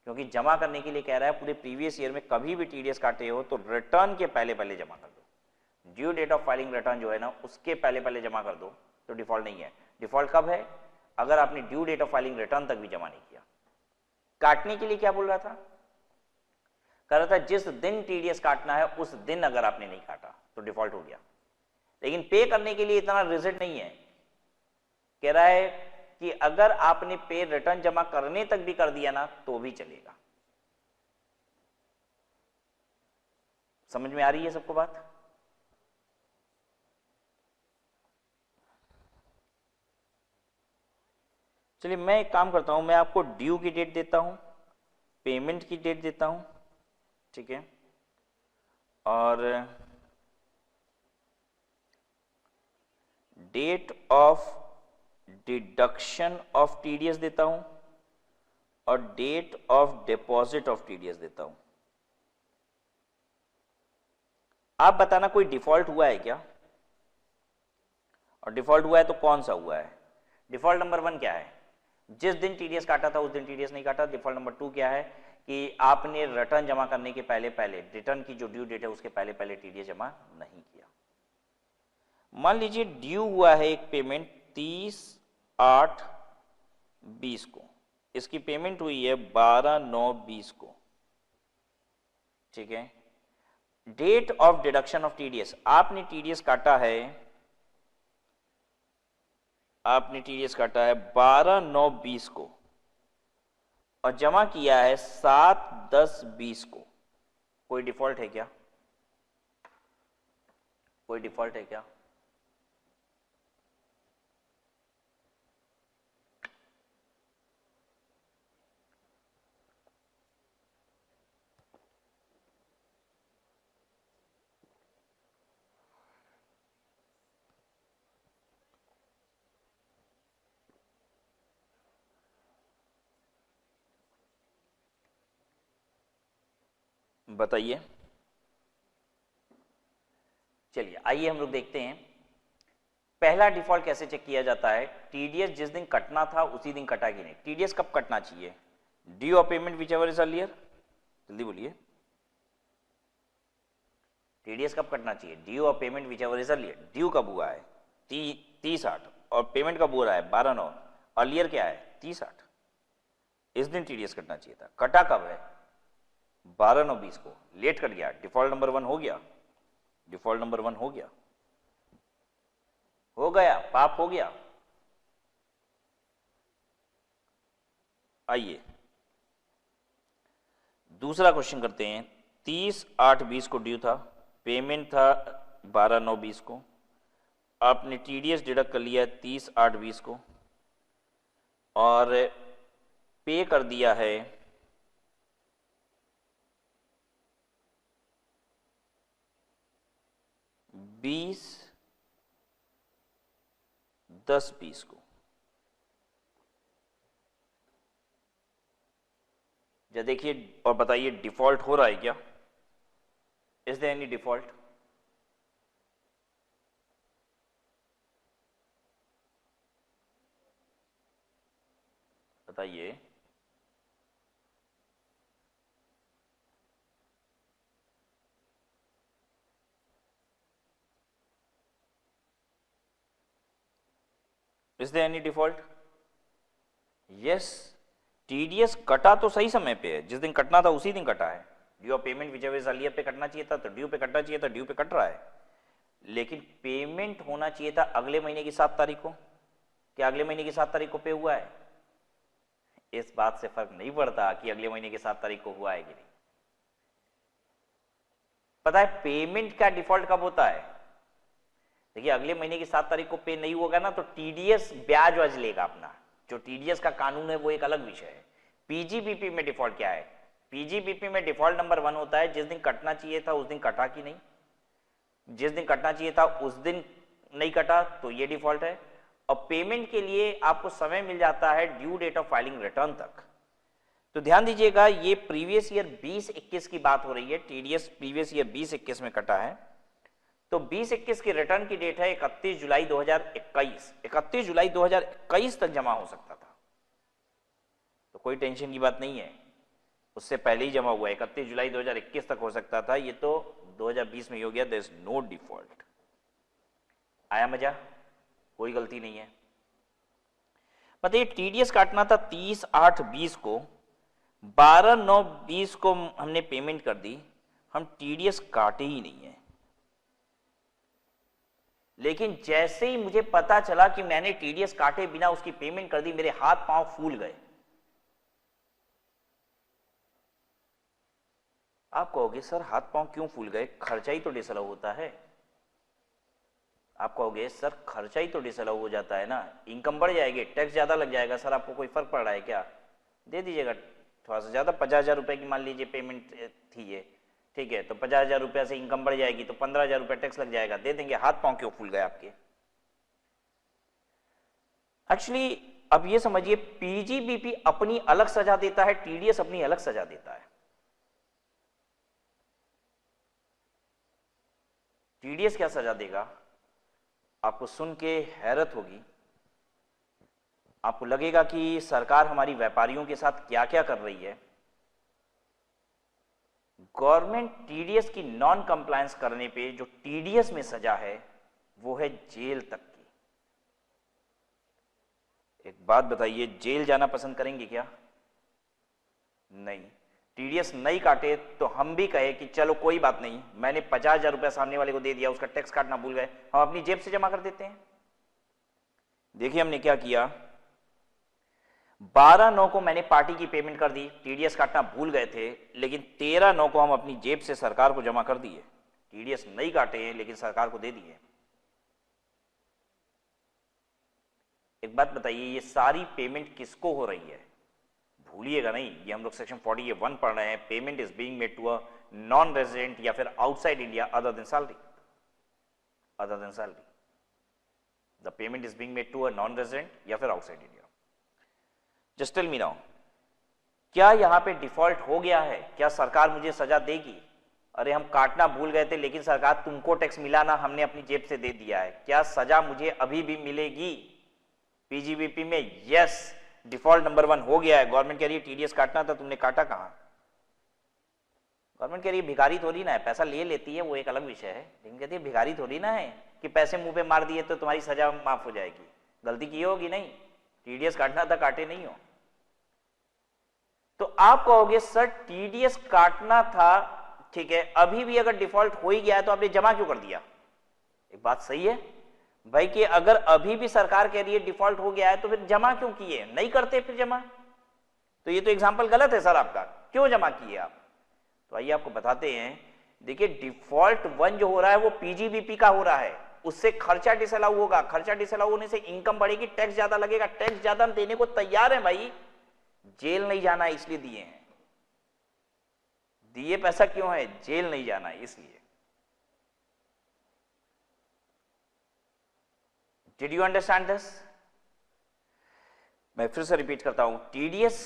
क्योंकि जमा करने के लिए कह रहा है पूरे प्रीवियस ईयर में कभी भी टीडीएस काटे हो तो रिटर्न के पहले पहले जमा कर दो। Due date of filing return जो है ना, उसके पहले पहले जमा कर दो तो डिफॉल्ट नहीं है। डिफॉल्ट कब है? अगर आपने due date of filing return तक भी जमा नहीं किया। काटने के लिए क्या बोल रहा था? कह रहा था जिस दिन टीडीएस काटना है उस दिन अगर आपने नहीं काटा तो डिफॉल्ट हो गया, लेकिन पे करने के लिए इतना रिजिड नहीं है। कह रहा है कि अगर आपने पे रिटर्न जमा करने तक भी कर दिया ना तो भी चलेगा। समझ में आ रही है सबको बात? चलिए मैं एक काम करता हूं, मैं आपको ड्यू की डेट देता हूं, पेमेंट की डेट देता हूं, ठीक है, और date of deduction of TDS देता हूं और date of deposit of TDS देता हूं। आप बताना कोई डिफॉल्ट हुआ है क्या, और डिफॉल्ट हुआ है तो कौन सा हुआ है। डिफॉल्ट नंबर 1 क्या है, जिस दिन टीडीएस काटा था उस दिन टीडीएस नहीं काटा। डिफॉल्ट नंबर 2 क्या है कि आपने रिटर्न जमा करने के पहले पहले, रिटर्न की जो ड्यू डेट है उसके पहले पहले टीडीएस जमा नहीं किया। मान लीजिए ड्यू हुआ है एक पेमेंट 30/8/20 को, इसकी पेमेंट हुई है 12/9/20 को, ठीक है। Date of deduction of TDS, आपने टीडीएस काटा है, आपने टीडीएस काटा है 12/9/20 को और जमा किया है 7/10/20 को। कोई डिफॉल्ट है क्या, कोई डिफॉल्ट है क्या? बताइए। चलिए आइए हम लोग देखते हैं पहला डिफॉल्ट कैसे चेक किया जाता है। टीडीएस जिस दिन कटना था उसी दिन कटा कि नहीं। टीडीएस कब कटना चाहिए, due of payment whichever is earlier, जल्दी बोलिए। टीडीएस कब कटना चाहिए, due of payment whichever is earlier. Due कब हुआ है 30/8 और पेमेंट कब हो रहा है 12/9, अर्लियर क्या है 30/8, इस दिन टीडीएस कटना चाहिए था। कटा कब है 12/9/20 को, लेट कट गया, डिफॉल्ट नंबर 1 हो गया, डिफॉल्ट नंबर 1 हो गया, हो गया, पाप हो गया। आइए दूसरा क्वेश्चन करते हैं। 30/8/20 को ड्यू था, पेमेंट था 12/9/20 को, आपने टीडीएस डिडक्ट कर लिया 30/8/20 को और पे कर दिया है 20/10/20 को। जरा देखिए और बताइए डिफॉल्ट हो रहा है क्या, इज देयर एनी डिफॉल्ट? बताइए। Is there any default? Yes, TDS कटा तो सही समय पे है, जिस दिन कटना था उसी दिन कटा है। Due of payment whichever is earlier पे कटना चाहिए था तो ड्यू पे कटना चाहिए था, ड्यू पे कट रहा है। लेकिन पेमेंट होना चाहिए था अगले महीने की 7 तारीख को। क्या अगले महीने की 7 तारीख को पे हुआ है? इस बात से फर्क नहीं पड़ता कि अगले महीने की 7 तारीख को हुआ है कि नहीं। पता है पेमेंट का डिफॉल्ट कब होता है? देखिए अगले महीने की 7 तारीख को पे नहीं होगा ना तो टीडीएस ब्याज वाज लेगा अपना। जो टीडीएस का कानून है वो एक अलग विषय है। पीजीबीपी में डिफॉल्ट क्या है? पीजीबीपी में डिफॉल्ट नंबर 1 होता है जिस दिन कटना चाहिए था उस दिन कटा कि नहीं, जिस दिन कटना चाहिए था उस दिन नहीं कटा तो ये डिफॉल्ट है। और पेमेंट के लिए आपको समय मिल जाता है due date of filing return तक। तो ध्यान दीजिएगा ये प्रीवियस ईयर 2021 की बात हो रही है। टीडीएस प्रीवियस ईयर 2021 में कटा है तो 2021 की रिटर्न की डेट है 31 जुलाई 2021। 31 जुलाई 2021 तक जमा हो सकता था, तो कोई टेंशन की बात नहीं है, उससे पहले ही जमा हुआ है। 31 जुलाई 2021 तक हो सकता था, ये तो 2020 में हो गया। There is no default. आया मजा? कोई गलती नहीं है। बताइए टीडीएस काटना था 30/8/20 को, 12,920 को हमने पेमेंट कर दी, हम टीडीएस काटे ही नहीं है। लेकिन जैसे ही मुझे पता चला कि मैंने टीडीएस काटे बिना उसकी पेमेंट कर दी, मेरे हाथ पांव फूल गए। आप कहोगे सर हाथ पांव क्यों फूल गए, खर्चा ही तो डिसअलाउ होता है। आप कहोगे सर खर्चा ही तो डिसअलाउ हो जाता है ना, इनकम बढ़ जाएगी, टैक्स ज्यादा लग जाएगा, सर आपको कोई फर्क पड़ रहा है क्या? दे दीजिएगा थोड़ा सा ज्यादा, 50,000 रुपए की मान लीजिए पेमेंट थी ये, ठीक है, तो 50,000 रुपया से इनकम बढ़ जाएगी तो 15,000 रुपया टैक्स लग जाएगा, दे देंगे। हाथ पांव क्यों फूल गए आपके? एक्चुअली अब ये समझिए, पीजीबीपी अपनी अलग सजा देता है, टीडीएस अपनी अलग सजा देता है। टीडीएस क्या सजा देगा, आपको सुन के हैरत होगी। आपको लगेगा कि सरकार हमारी व्यापारियों के साथ क्या क्या कर रही है। गवर्नमेंट टीडीएस की नॉन कंप्लायंस करने पे जो टीडीएस में सजा है वो है जेल तक की। एक बात बताइए, जेल जाना पसंद करेंगे क्या? नहीं। टीडीएस नहीं काटे तो हम भी कहे कि चलो कोई बात नहीं, मैंने 50,000 रुपया सामने वाले को दे दिया, उसका टैक्स काटना भूल गए, हम अपनी जेब से जमा कर देते हैं। देखिए हमने क्या किया, 12/9 को मैंने पार्टी की पेमेंट कर दी, टीडीएस काटना भूल गए थे, लेकिन 13/9 को हम अपनी जेब से सरकार को जमा कर दिए। टीडीएस नहीं काटे हैं लेकिन सरकार को दे दिए। एक बात बताइए, ये सारी पेमेंट किसको हो रही है? भूलिएगा नहीं, ये हम लोग सेक्शन 41 पढ़ रहे हैं, payment is being made to a non resident या फिर outside India other than salary, other than salary. The payment is being made to a non resident या फिर outside India. Just tell me now, क्या यहां पे डिफॉल्ट हो गया है? क्या सरकार मुझे सजा देगी? अरे हम काटना भूल गए थे लेकिन सरकार तुमको टैक्स मिला ना, हमने अपनी जेब से दे दिया है, क्या सजा मुझे अभी भी मिलेगी पीजीबीपी में? यस, डिफॉल्ट नंबर 1 हो गया है। गवर्नमेंट कह रही है टीडीएस काटना था, तुमने काटा कहां? गवर्नमेंट कह रही है भिखारी थोड़ी ना है, पैसा ले लेती है वो एक अलग विषय है, लेकिन कहती है भिखारी थोड़ी ना है कि पैसे मुंह पे मार दिए तो तुम्हारी सजा माफ हो जाएगी। गलती की होगी नहीं, टीडीएस काटना था, काटे नहीं हो। तो आप कहोगे सर टीडीएस काटना था, ठीक है, अभी भी अगर डिफॉल्ट हो ही गया है तो आपने जमा क्यों कर दिया? एक बात सही है भाई कि अगर अभी भी सरकार कह रही है डिफॉल्ट हो गया है तो फिर जमा क्यों किए? नहीं करते फिर जमा, तो ये तो एग्जांपल गलत है सर आपका, क्यों जमा किए आप? तो आइए आपको बताते हैं। देखिए डिफॉल्ट 1 जो हो रहा है वो पीजीबीपी का हो रहा है, उससे खर्चा डिसअलाउ होगा, खर्चा डिसअलाउ होने से इनकम बढ़ेगी, टैक्स ज्यादा लगेगा, टैक्स ज्यादा हम देने को तैयार है भाई, जेल नहीं जाना है इसलिए दिए हैं। दिए पैसा क्यों है? जेल नहीं जाना है इसलिए। Did you understand this? मैं फिर से रिपीट करता हूं, टीडीएस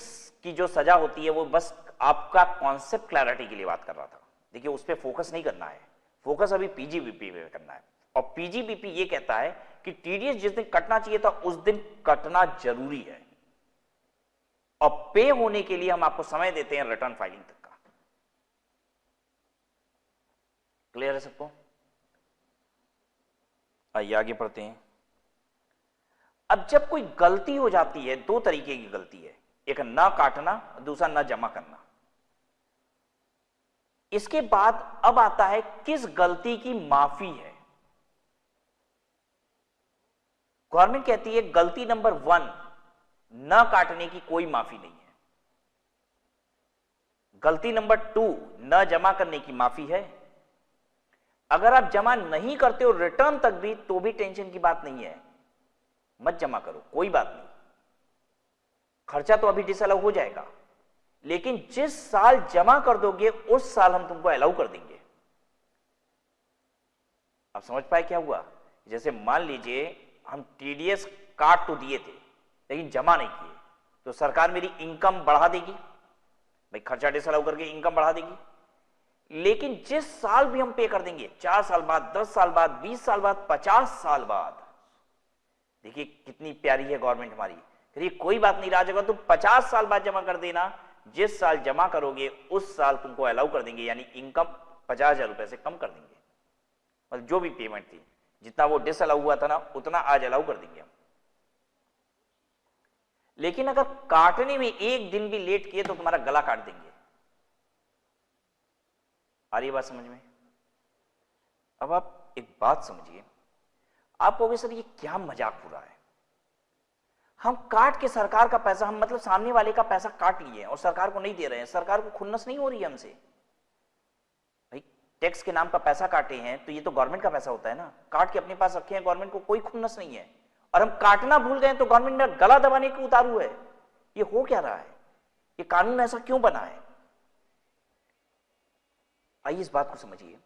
की जो सजा होती है वो बस आपका कॉन्सेप्ट क्लैरिटी के लिए बात कर रहा था। देखिए उस पर फोकस नहीं करना है, फोकस अभी पीजीबीपी पे करना है। और पीजीबीपी ये कहता है कि टीडीएस जिस दिन कटना चाहिए था उस दिन कटना जरूरी है, और पे होने के लिए हम आपको समय देते हैं रिटर्न फाइलिंग तक का। क्लियर है सबको? आइए आगे पढ़ते हैं। अब जब कोई गलती हो जाती है, 2 तरीके की गलती है, एक ना काटना, दूसरा ना जमा करना। इसके बाद अब आता है किस गलती की माफी है। गवर्नमेंट कहती है गलती नंबर 1, न काटने की कोई माफी नहीं है। गलती नंबर 2, न जमा करने की माफी है। अगर आप जमा नहीं करते हो रिटर्न तक भी तो भी टेंशन की बात नहीं है, मत जमा करो, कोई बात नहीं, खर्चा तो अभी डिसअलाउ हो जाएगा, लेकिन जिस साल जमा कर दोगे उस साल हम तुमको अलाउ कर देंगे। आप समझ पाए क्या हुआ? जैसे मान लीजिए हम टीडीएस काट तो दिए थे लेकिन जमा नहीं किए, तो सरकार मेरी इनकम बढ़ा देगी भाई, खर्चा डिसअलाउ करके इनकम बढ़ा देगी। लेकिन जिस साल भी हम पे कर देंगे, 4 साल बाद, 10 साल बाद, 20 साल बाद, 50 साल बाद, देखिए कितनी प्यारी है गवर्नमेंट हमारी, फिर ये कोई बात नहीं रहा जगह, तुम 50 साल बाद जमा कर देना, जिस साल जमा करोगे उस साल तुमको अलाउ कर देंगे, यानी इनकम 50,000 रुपए से कम कर देंगे, मतलब जो भी पेमेंट थी, जितना वो डिसअलाउ हुआ था ना उतना आज अलाउ कर देंगे हम। लेकिन अगर काटने में एक दिन भी लेट किए तो तुम्हारा गला काट देंगे। आ रही है बात समझ में? अब आप एक बात समझिए, आप कहोगे सर ये क्या मजाक हो रहा है, हम काट के सरकार का पैसा, हम मतलब सामने वाले का पैसा काट लिए और सरकार को नहीं दे रहे हैं, सरकार को खुन्नस नहीं हो रही है हमसे? भाई टैक्स के नाम का पैसा काटे हैं तो ये तो गवर्नमेंट का पैसा होता है ना, काट के अपने पास रखे हैं, गवर्नमेंट को कोई खुन्नस नहीं है, और हम काटना भूल गए तो गवर्नमेंट ने गला दबाने को उतारू है। ये हो क्या रहा है, ये कानून ऐसा क्यों बना है? आइए इस बात को समझिए,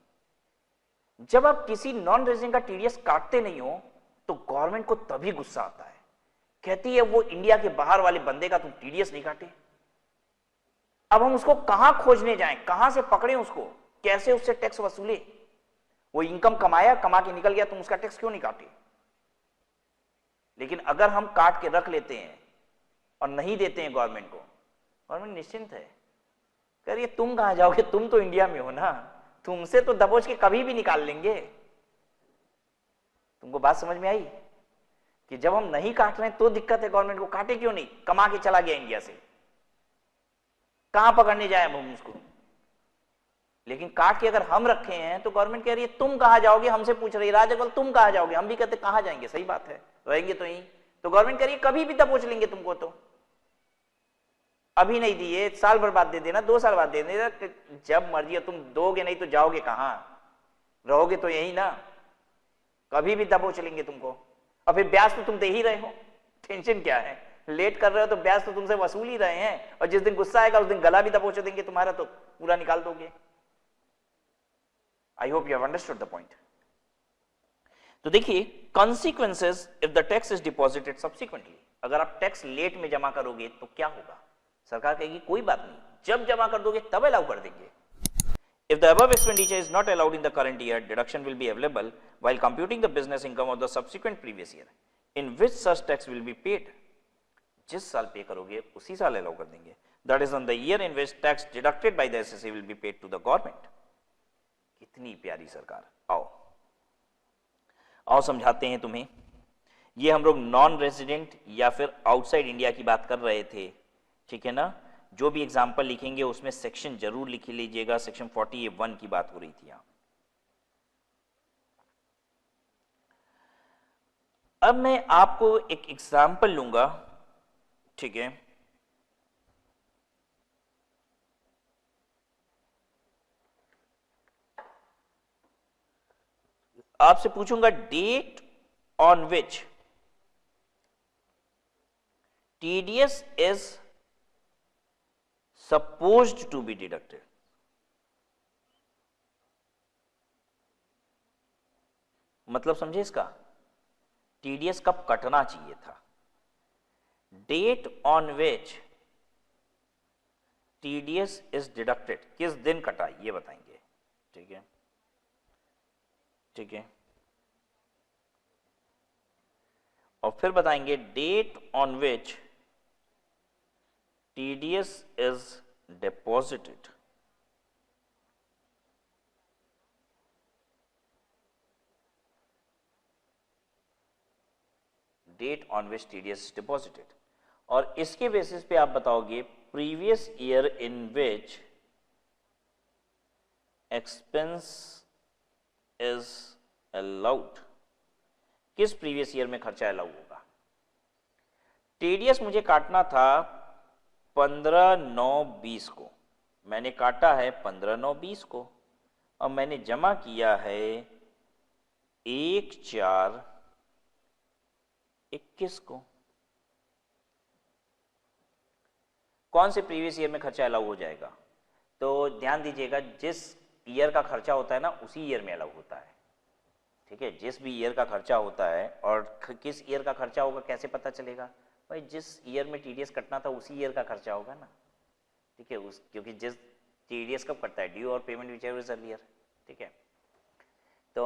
जब आप किसी नॉन रेजिडेंट का टीडीएस काटते नहीं हो तो गवर्नमेंट को तभी गुस्सा आता है, कहती है वो इंडिया के बाहर वाले बंदे का तुम टीडीएस नहीं काटे। अब हम उसको कहां खोजने जाएं, कहां से पकड़ें उसको, कैसे उससे टैक्स वसूले? वो इनकम कमाया, कमा के निकल गया, तुम उसका टैक्स क्यों नहीं काटे? लेकिन अगर हम काट के रख लेते हैं और नहीं देते हैं गवर्नमेंट को, गवर्नमेंट निश्चिंत है, कह रही है तुम कहां जाओगे, तुम तो इंडिया में हो ना, तुमसे तो दबोच के कभी भी निकाल लेंगे। तुमको बात समझ में आई कि जब हम नहीं काट रहे हैं तो दिक्कत है गवर्नमेंट को, काटे क्यों नहीं, कमा के चला गया इंडिया से, कहां पकड़ने जाए हम उसको? लेकिन काट के अगर हम रखे हैं तो गवर्नमेंट कह रही है तुम कहां जाओगे, हमसे पूछ रही है राजगोपाल तुम कहां जाओगे, हम भी कहते कहां जाएंगे, सही बात है, रहेंगे तो यहीं, तो गवर्नमेंट कह रही है कभी भी दबोच लेंगे तुमको, तो अभी नहीं दिए, साल भर बाद दे देना, 2 साल बाद दे देना, जब मर्जी है, तुम दोगे नहीं तो जाओगे कहां, रहोगे तो यही ना, कभी भी दबोच लेंगे तुमको, और फिर ब्याज तो तुम दे ही रहे हो, टेंशन क्या है, लेट कर रहे हो तो ब्याज तो तुमसे वसूल ही रहे हैं, और जिस दिन गुस्सा आएगा उस दिन गला भी दबोच देंगे तुम्हारा, तो पूरा निकाल दोगे। I hope you have understood the point. तो देखिए consequences if the tax is deposited subsequently, अगर आप टैक्स लेट में जमा करोगे तो क्या होगा? सरकार कहेगी कोई बात नहीं, जब जमा कर दोगे तब अलाउ कर देंगे। If the above expenditure is not allowed in the current year, deduction will be available while computing the business income of the subsequent previous year, in which such tax will be paid. जिस साल पे करोगे उसी साल अलाउ कर देंगे। That is on the year in which tax deducted by the SSA will be paid to the government. कितनी प्यारी सरकार। आओ समझाते हैं तुम्हें। ये हम लोग नॉन रेजिडेंट या फिर आउटसाइड इंडिया की बात कर रहे थे, ठीक है ना? जो भी एग्जाम्पल लिखेंगे उसमें सेक्शन जरूर लिख लीजिएगा, सेक्शन 41 की बात हो रही थी यहाँ। अब मैं आपको एक एग्जाम्पल लूंगा, ठीक है? आपसे पूछूंगा date on which TDS is supposed to be deducted. मतलब समझे इसका? टीडीएस कब कटना चाहिए था, date on which TDS is deducted, किस दिन कटा ये बताएंगे, ठीक है? ठीक है, और फिर बताएंगे date on which TDS is deposited. Date on which TDS is deposited. और इसके बेसिस पे आप बताओगे previous year in which expense is allowed. किस प्रीवियस ईयर में खर्चा अलाउ होगा? TDS मुझे काटना था 15/9/20 को, मैंने काटा है 15/9/20 को, और मैंने जमा किया है 1/4/21 को। कौन से प्रीवियस ईयर में खर्चा अलाउ हो जाएगा? तो ध्यान दीजिएगा, जिस ईयर का खर्चा होता है ना उसी ईयर में अलाउ होता है, ठीक है? जिस भी ईयर का खर्चा होता है, और किस ईयर का खर्चा होगा कैसे पता चलेगा? भाई जिस ईयर में टीडीएस कटना था उसी ईयर का खर्चा होगा ना, ठीक है? क्योंकि जिस टीडीएस कब कटता है, due or payment whichever is earlier, ठीक है? तो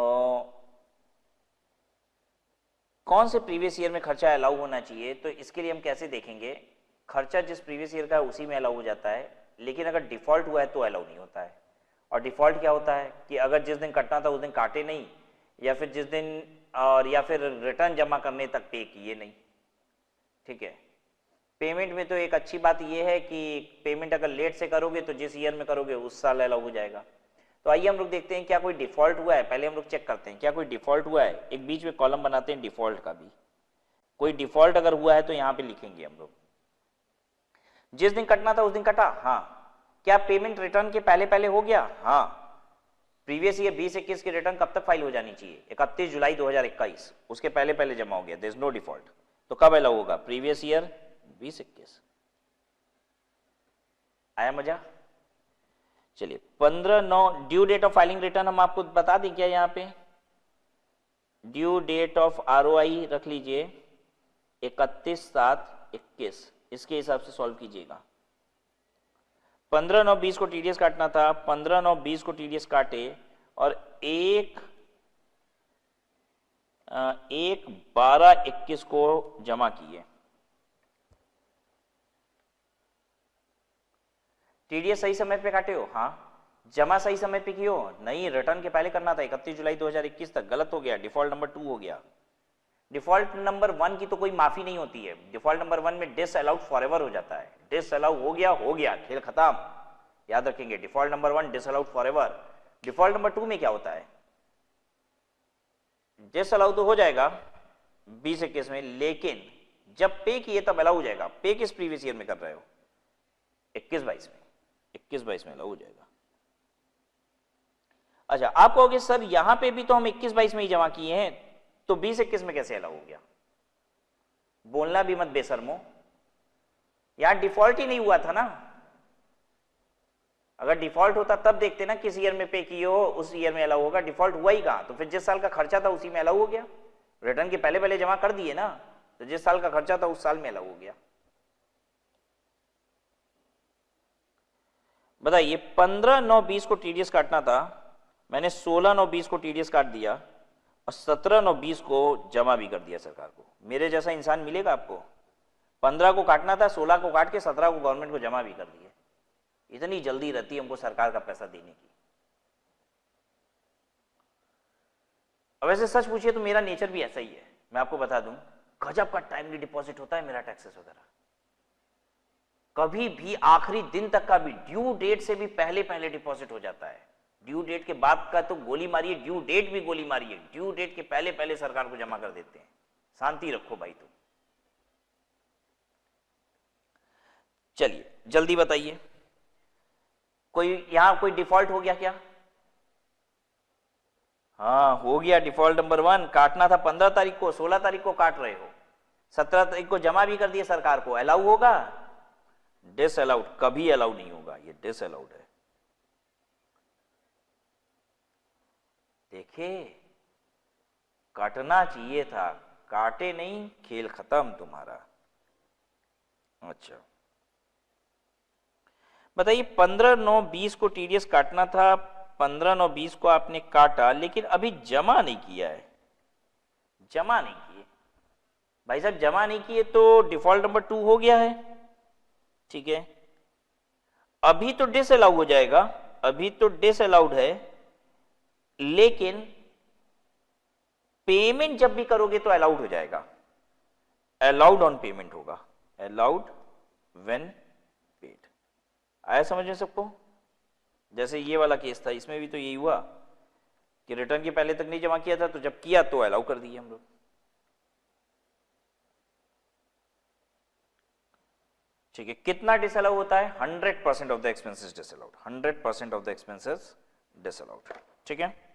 कौन से प्रीवियस ईयर में खर्चा अलाउ होना चाहिए? तो इसके लिए हम कैसे देखेंगे? खर्चा जिस प्रीवियस ईयर का है उसी में अलाउ हो जाता है, लेकिन अगर डिफॉल्ट हुआ है तो अलाउ नहीं होता है। और डिफॉल्ट क्या होता है कि अगर जिस दिन कटना था उस दिन काटे नहीं, या फिर जिस दिन और या फिर रिटर्न जमा करने तक पे किए नहीं, ठीक है? पेमेंट में तो एक अच्छी बात यह है कि पेमेंट अगर लेट से करोगे तो जिस ईयर में करोगे उस साल अलाउ हो जाएगा। तो आइए हम लोग देखते हैं क्या कोई डिफॉल्ट हुआ है। पहले हम लोग चेक करते हैं क्या कोई डिफॉल्ट हुआ है। एक बीच में कॉलम बनाते हैं डिफॉल्ट का भी। कोई डिफॉल्ट अगर हुआ है तो यहां पे लिखेंगे हम लोग जिस दिन कटना था उस दिन कटा। हाँ। क्या पेमेंट रिटर्न के पहले पहले हो गया? हाँ। प्रीवियस ईयर 20-21 की रिटर्न कब तक फाइल हो जानी चाहिए? 31 जुलाई 2021, उसके पहले पहले जमा हो गया, देयर इज नो डिफॉल्ट। तो कब अलाउ होगा? Previous year 20-21। आया मजा? चलिए 15/9 due date of filing return हम आपको बता दें क्या? यहां पे ड्यू डेट ऑफ ROI रख लीजिए 31/7/21, इसके हिसाब से सॉल्व कीजिएगा। 15/9/20 को TDS काटना था, 15/9/20 को TDS काटे और 1/12/21 को जमा किए। TDS सही समय पे काटे हो? हाँ। जमा सही समय पे किए हो? नहीं, रिटर्न के पहले करना था, 31 जुलाई 2021 तक। गलत हो गया, डिफॉल्ट नंबर 2 हो गया। डिफॉल्ट नंबर 1 की तो कोई माफी नहीं होती है। डिफॉल्ट नंबर 1 में डिस अलाउड फॉरएवर हो जाता है। डिस अलाउ हो गया, खेल खत्म। याद रखेंगे, default number 1 disallowed forever. Default number 2 में क्या होता है? डिस अलाउ तो हो जाएगा 20-21 में, लेकिन जब पे किए तब अलाउ हो जाएगा। पे किस प्रीवियस ईयर में कर रहे हो? 21-22 में। 21-22 में अलाउ हो जाएगा। अच्छा, आप कहोगे सर यहां पे भी तो हम 21-22 में ही जमा किए हैं, तो 20-21 में कैसे अलाउ हो गया? बोलना भी मत बेशर्मो, यहां डिफॉल्ट ही नहीं हुआ था ना। अगर डिफॉल्ट होता तब देखते ना किस ईयर में पे किए हो, उस ईयर में अलाउ होगा। डिफॉल्ट हुआ ही कहां? तो फिर जिस साल का खर्चा था उसी में अलाउ हो गया। रिटर्न के पहले पहले जमा कर दिए ना, तो जिस साल का खर्चा था उस साल में अलाउ हो गया। बताइए 15/9/20 को TDS काटना था, मैंने 16/9/20 को TDS काट दिया और 17/9/20 को जमा भी कर दिया सरकार को। मेरे जैसा इंसान मिलेगा आपको? 15 को काटना था, 16 को काट के 17 को गवर्नमेंट को जमा भी कर दिए। इतनी जल्दी रहती है हमको सरकार का पैसा देने की। अब वैसे सच पूछिए तो मेरा नेचर भी ऐसा ही है, मैं आपको बता दूं। गजब का टाइमली डिपॉजिट होता है मेरा टैक्सेस वगैरह। कभी भी आखिरी दिन तक का भी ड्यू डेट से भी पहले पहले डिपॉजिट हो जाता है। ड्यू डेट के बाद का तो गोली मारिए, ड्यू डेट भी गोली मारिए, ड्यू डेट के पहले पहले सरकार को जमा कर देते हैं। शांति रखो भाई। तुम चलिए जल्दी बताइए, कोई यहां कोई डिफॉल्ट हो गया क्या? हाँ हो गया। डिफॉल्ट नंबर 1 काटना था 15 तारीख को, 16 तारीख को काट रहे हो, 17 तारीख को जमा भी कर दिया सरकार को। अलाउ होगा? डिस अलाउड, कभी अलाउ नहीं होगा, ये डिस अलाउड है। देखे, काटना चाहिए था, काटे नहीं, खेल खत्म तुम्हारा। अच्छा बताइए 15/9/20 को TDS काटना था, 15/9/20 को आपने काटा लेकिन अभी जमा नहीं किया है। जमा नहीं किए भाई साहब, जमा नहीं किए तो डिफॉल्ट नंबर 2 हो गया है। ठीक है, अभी तो डिस अलाउ हो जाएगा, अभी तो डिस अलाउड है, लेकिन पेमेंट जब भी करोगे तो अलाउड हो जाएगा। अलाउड ऑन पेमेंट होगा, अलाउड व्हेन पेड। आया समझ में सबको? जैसे ये वाला केस था, इसमें भी तो यही हुआ कि रिटर्न के पहले तक नहीं जमा किया था, तो जब किया तो अलाउ कर दिए हम लोग। ठीक है, कितना डिसअलाउ होता है? 100% of the expenses disallowed, 100% of the expenses disallowed. ठीक है,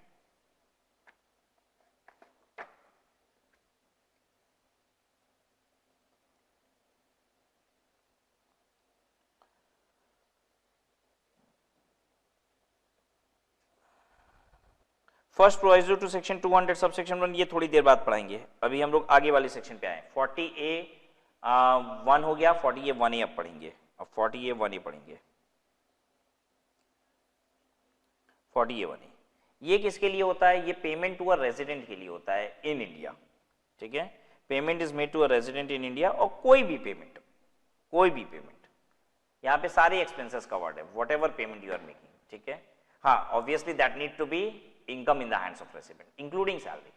first proviso to section 200 subsection 1 ये थोड़ी देर बाद पढ़ाएंगे। अभी हम लोग आगे वाले सेक्शन पे आए। 40A1 हो गया, 40A1A अब पढ़ेंगे। अब 40A1A पढ़ेंगे। 40A1A ये किसके लिए होता है? ये पेमेंट टू अ रेजिडेंट के लिए होता है इन इंडिया। ठीक है, payment is made to a resident in India, और कोई भी पेमेंट, कोई भी पेमेंट, यहाँ पे सारे एक्सपेंसेस कवर्ड है, whatever payment you are making. ठीक है, हाँ obviously that need to be income in the hands of resident including salary।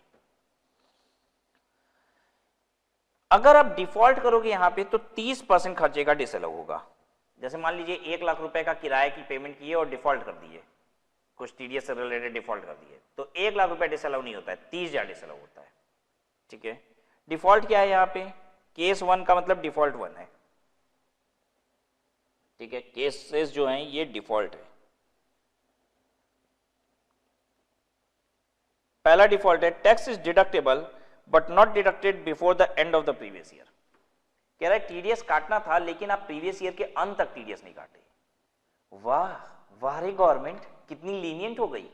अगर आप डिफॉल्ट करोगे यहां पे तो 30% खर्चे का डिसअलाउ होगा। जैसे मान लीजिए 1 लाख रुपए का किराए की पेमेंट की है और डिफॉल्ट कर दिए, कुछ टीडीएस से रिलेटेड डिफॉल्ट कर दिए, तो 1 लाख रुपए डिसअलाउ नहीं होता है, 30,000 डिसअलाउ होता है। ठीक है, डिफॉल्ट क्या है यहाँ पे, केस 1 का मतलब डिफॉल्ट 1 है। ठीक है, केसेस जो हैं ये डिफॉल्ट है। पहला डिफॉल्ट है tax is deductible but not deducted before the end of the previous year. कह रहा है टीडीएस काटना था लेकिन आप प्रीवियस ईयर के अंत तक टीडीएस नहीं काटे। वाह वाह रे गवर्नमेंट कितनी लीनियंट हो गई।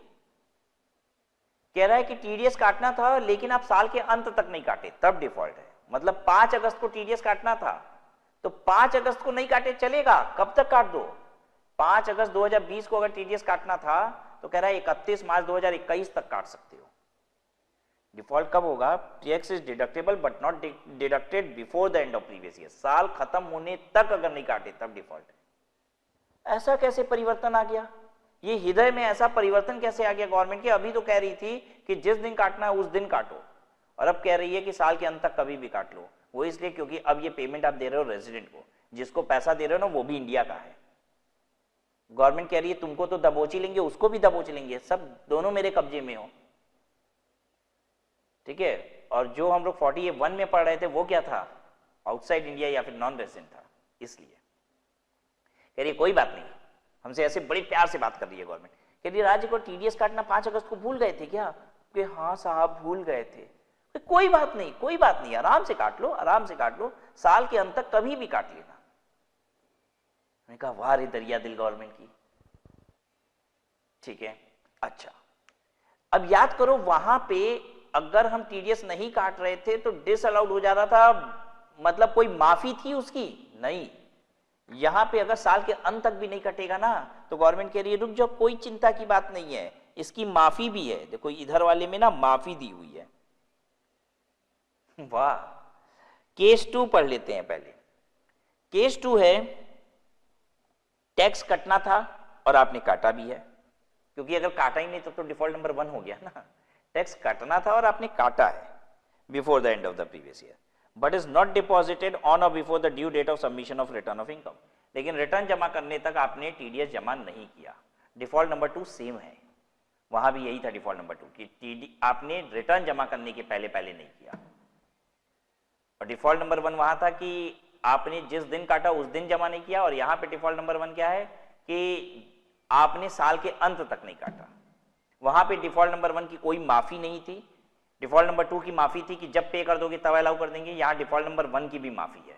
कह रहा है कि टीडीएस काटना था लेकिन आप साल के अंत तक नहीं काटे, तब डिफॉल्ट है। मतलब 5 अगस्त को टीडीएस काटना था तो 5 अगस्त को नहीं काटे चलेगा, कब तक काट दो। 5 अगस्त 2020 को अगर टीडीएस काटना था तो कह रहा है 31 मार्च 2021 तक काट सकते हो। डिफॉल्ट कब होगा, tax is deductible but not deducted before the end of previous year, साल खत्म होने तक अगर नहीं काटे तब डिफॉल्ट है। ऐसा कैसे परिवर्तन आ गया, ये हृदय में ऐसा परिवर्तन कैसे आ गया गवर्नमेंट की। अभी तो कह रही थी कि जिस दिन काटना है उस दिन काटो, और अब कह रही है कि साल के अंत तक कभी भी काट लो। वो इसलिए क्योंकि अब ये पेमेंट आप दे रहे हो रेजिडेंट को, जिसको पैसा दे रहे हो ना वो भी इंडिया का है। गवर्नमेंट कह रही है तुमको तो दबोच ही लेंगे, उसको भी दबोच लेंगे, सब दोनों मेरे कब्जे में हो। ठीक है, और जो हम लोग 41 में पढ़ रहे थे वो क्या था, आउटसाइड इंडिया या फिर नॉन रेजिडेंट था। इसलिए कह रही है कोई बात नहीं, हमसे ऐसे बड़े प्यार से बात कर रही है गवर्नमेंट। कह रही है राज्य को टीडीएस काटना 5 अगस्त को भूल गए थे क्या, कि हाँ साहब भूल गए थे। कोई बात नहीं, कोई बात नहीं, आराम से काट लो, आराम से काट लो, साल के अंत तक कभी भी काट लेना। मैंने कहा वाह रे दरिया दिल गवर्नमेंट की। ठीक है, अच्छा अब याद करो वहां पे अगर हम टीडीएस नहीं काट रहे थे तो डिसअलाउड हो जाता था, मतलब कोई माफी थी उसकी नहीं। यहां पे अगर साल के अंत तक भी नहीं कटेगा ना तो गवर्नमेंट कह रही है रुक जाओ, कोई चिंता की बात नहीं है, इसकी माफी भी है। देखो इधर वाले में ना माफी दी हुई है। वाह, केस 2 पढ़ लेते हैं पहले। केस 2 है टैक्स कटना था और आपने काटा भी है, क्योंकि अगर काटा ही नहीं तो डिफॉल्ट नंबर 1 हो गया ना। टैक्स काटना था और आपने काटा है before the end of the previous year, but is not deposited on or before the due date of submission of return of income. लेकिन रिटर्न जमा करने तक आपने टीडीएस जमा नहीं किया। डिफॉल्ट नंबर 2 सेम है, वहां भी यही था डिफॉल्ट नंबर 2 कि आपने रिटर्न जमा करने के पहले नहीं किया। और डिफॉल्ट नंबर 1 वहां था कि आपने जिस दिन काटा उस दिन जमा नहीं किया, और यहां पे डिफॉल्ट नंबर 1 क्या है कि आपने साल के अंत तक नहीं काटा। वहां पे डिफॉल्ट नंबर 1 की कोई माफी नहीं थी, डिफॉल्ट नंबर 2 की माफी थी कि जब पे कर दोगे तब अलाउ कर देंगे। यहां डिफॉल्ट नंबर 1 की भी माफी है।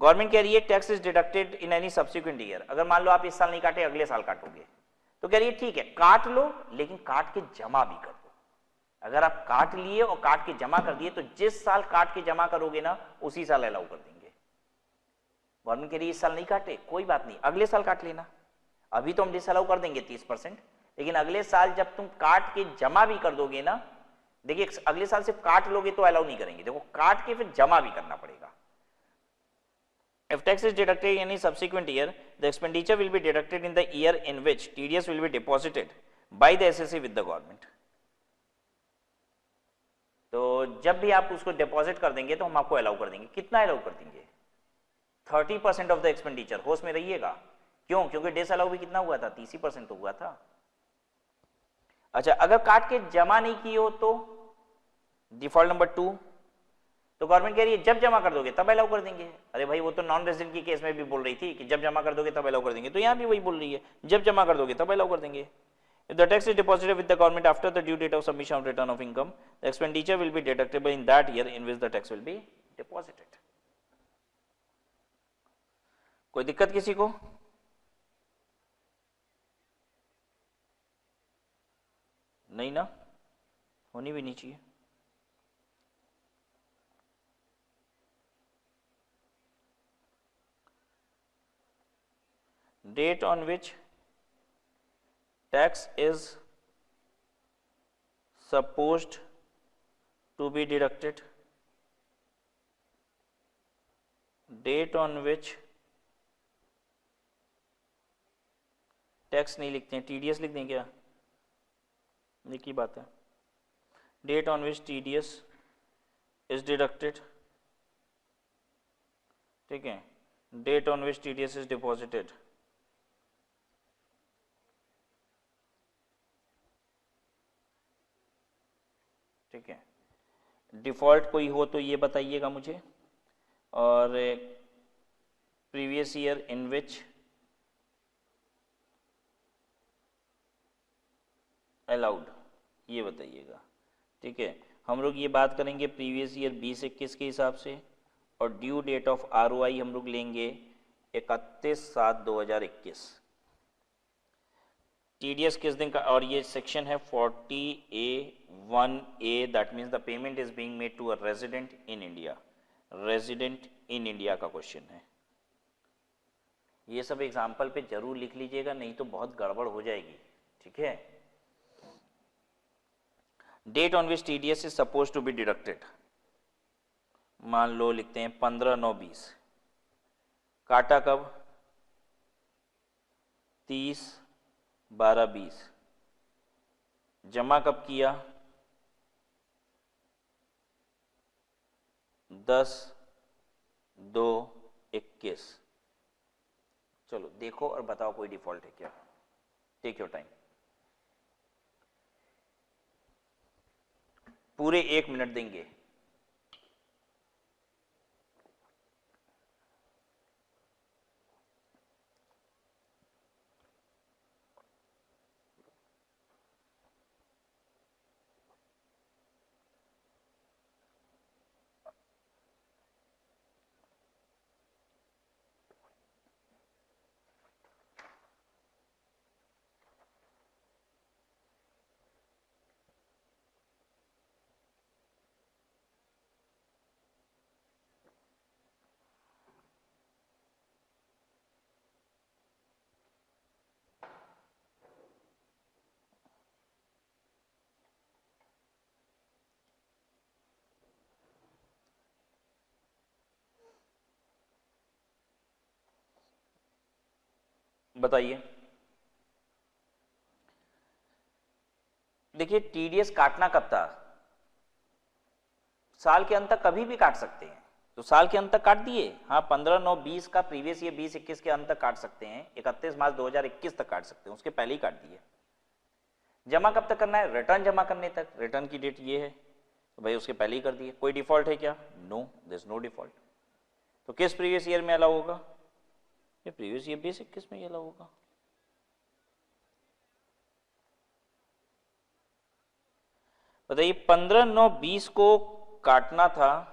गवर्नमेंट कह रही है tax is deducted in any subsequent year. अगर मान लो आप इस साल नहीं काटे अगले साल काटोगे तो कह रही है ठीक है काट लो, लेकिन काट के जमा भी कर दो। अगर आप काट लिए और काट के जमा कर दिए तो जिस साल काट के जमा करोगे ना उसी साल अलाउ कर देंगे। गवर्नमेंट कह रही है इस साल नहीं काटे कोई बात नहीं, अगले साल काट लेना। अभी तो हम डिसअलाउ कर देंगे 30%, लेकिन अगले साल जब तुम काट के जमा भी कर दोगे ना, देखिए अगले साल सिर्फ काट लोगे तो अलाउ नहीं करेंगे, देखो काट के फिर जमा भी करना पड़ेगा। If tax is deducted in any subsequent year, the expenditure will be deducted in the year in which TDS will be deposited by the SSC with the government. तो जब भी आप उसको डिपॉजिट कर देंगे तो हम आपको अलाउ कर देंगे। कितना अलाउ कर देंगे, 30% ऑफ द एक्सपेंडिचर। होश में रहिएगा, क्यों, क्योंकि डिस अलाउ भी कितना हुआ था, 30% तो हुआ था। अच्छा अगर काट के जमा नहीं किए हो तो डिफॉल्ट नंबर 2, तो गवर्नमेंट कह रही है जब जमा कर दोगे तब अलाउ कर देंगे। अरे भाई वो तो नॉन रेजिडेंट की केस में भी बोल रही थी कि जब जमा कर दोगे तब अलाउ कर देंगे, तो यहां भी वही बोल रही है जब जमा कर दोगे तब अलाउ कर देंगे। If the tax is deposited with the government after the due date of submission of return of income, the expenditure will be deductible in that year in which the tax will be deposited. कोई दिक्कत किसी को? नहीं ना, होनी भी नहीं चाहिए। Date on which tax is supposed to be deducted, date on which tax नहीं लिखते हैं, टीडीएस लिख दें क्या, एक ही बात है। Date on which TDS is deducted ठीक है, date on which TDS is deposited, ठीक है, डिफॉल्ट कोई हो तो ये बताइएगा मुझे, और previous year in which allowed ये बताइएगा। ठीक है, हम लोग ये बात करेंगे प्रीवियस ईयर 20-21 के हिसाब से, और ड्यू डेट ऑफ आरओआई हम लोग लेंगे 31/7/2021। टीडीएस किस दिन का, और ये सेक्शन है 40A(1)(a), that means the payment is being made to a resident in India. Resident in India का क्वेश्चन है। ये सब एग्जाम्पल पे जरूर लिख लीजिएगा, नहीं तो बहुत गड़बड़ हो जाएगी। ठीक है, date on which TDS is suppose to be deducted, मान लो लिखते हैं 15/9/20, काटा कब, 30/12/20, जमा कब किया, 10/2/21। चलो देखो और बताओ कोई डिफॉल्ट है क्या। टेक योर टाइम, पूरे 1 मिनट देंगे। बताइए, देखिए टीडीएस काटना कब था, साल के अंत तक कभी भी काट सकते हैं, तो साल के अंत तक काट दिए। हाँ, 15/9/20 का प्रीवियस ईयर 20-21 के अंत तक काट सकते हैं, 31 मार्च 2021 तक काट सकते हैं, उसके पहले ही काट दिए। जमा कब तक करना है, रिटर्न जमा करने तक, रिटर्न की डेट ये है, तो भाई उसके पहले ही कर दिए। कोई डिफॉल्ट है क्या, no, there is no default. तो किस प्रीवियस ईयर में अलाउ होगा, ये प्रीवियस ईयर 20-21 में ही अलाउ होगा। बताइए 15/9/20 को काटना था,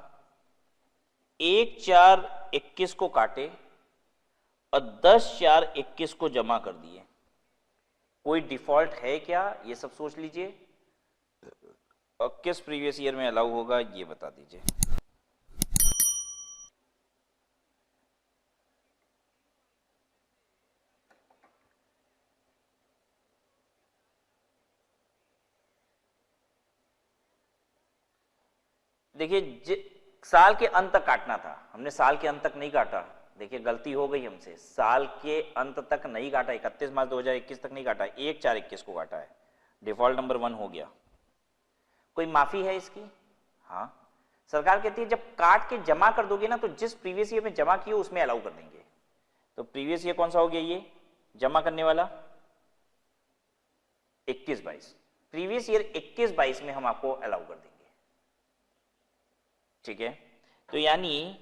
1/4/21 को काटे और 10/4/21 को जमा कर दिए। कोई डिफॉल्ट है क्या, ये सब सोच लीजिए, और किस प्रीवियस ईयर में अलाउ होगा ये बता दीजिए। देखिए साल के अंत तक काटना था, हमने साल के अंत तक नहीं काटा। देखिए गलती हो गई हमसे, साल के अंत तक नहीं काटा, 31 मार्च 2021 तक नहीं काटा, 1/4/21 को काटा है। डिफॉल्ट नंबर 1 हो गया। कोई माफी है इसकी, हाँ, सरकार कहती है जब काट के जमा कर दोगे ना, तो जिस प्रीवियस ईयर में जमा किए उसमें अलाउ कर देंगे। तो प्रीवियस ईयर कौन सा हो गया, ये जमा करने वाला 21-22, प्रीवियस ईयर 21-22 में हम आपको अलाउ कर देंगे। ठीक है, तो यानी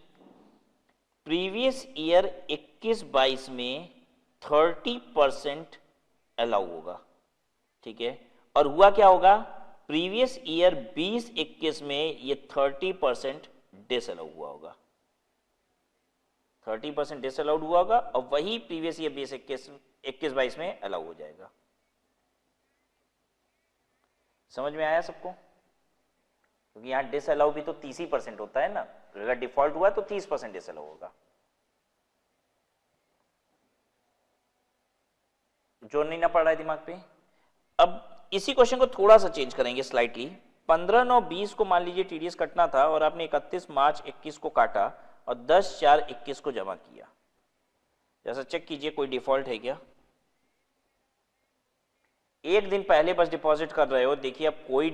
प्रीवियस ईयर 21-22 में 30% अलाउ होगा। ठीक है, और हुआ क्या होगा, प्रीवियस ईयर 20-21 में ये 30% डिसअलाउ हुआ होगा, 30% डिसअलाउड हुआ होगा, और वही प्रीवियस ईयर 20-21 में अलाउ हो जाएगा। समझ में आया सबको, क्योंकि यहां डिसअलाउ भी तो 30% होता है ना, अगर डिफॉल्ट हुआ तो 30% डिसअलाउ होगा। जो नहीं ना पड़ रहा है दिमाग पे, अब इसी क्वेश्चन को थोड़ा सा चेंज करेंगे स्लाइटली। 15/9/20 को मान लीजिए टीडीएस कटना था, और आपने 31 मार्च 21 को काटा और 10/4/21 को जमा किया। जैसा चेक कीजिए कोई डिफॉल्ट है क्या, एक दिन पहले बस डिपॉजिट कर रहे हो, देखिए अब कोई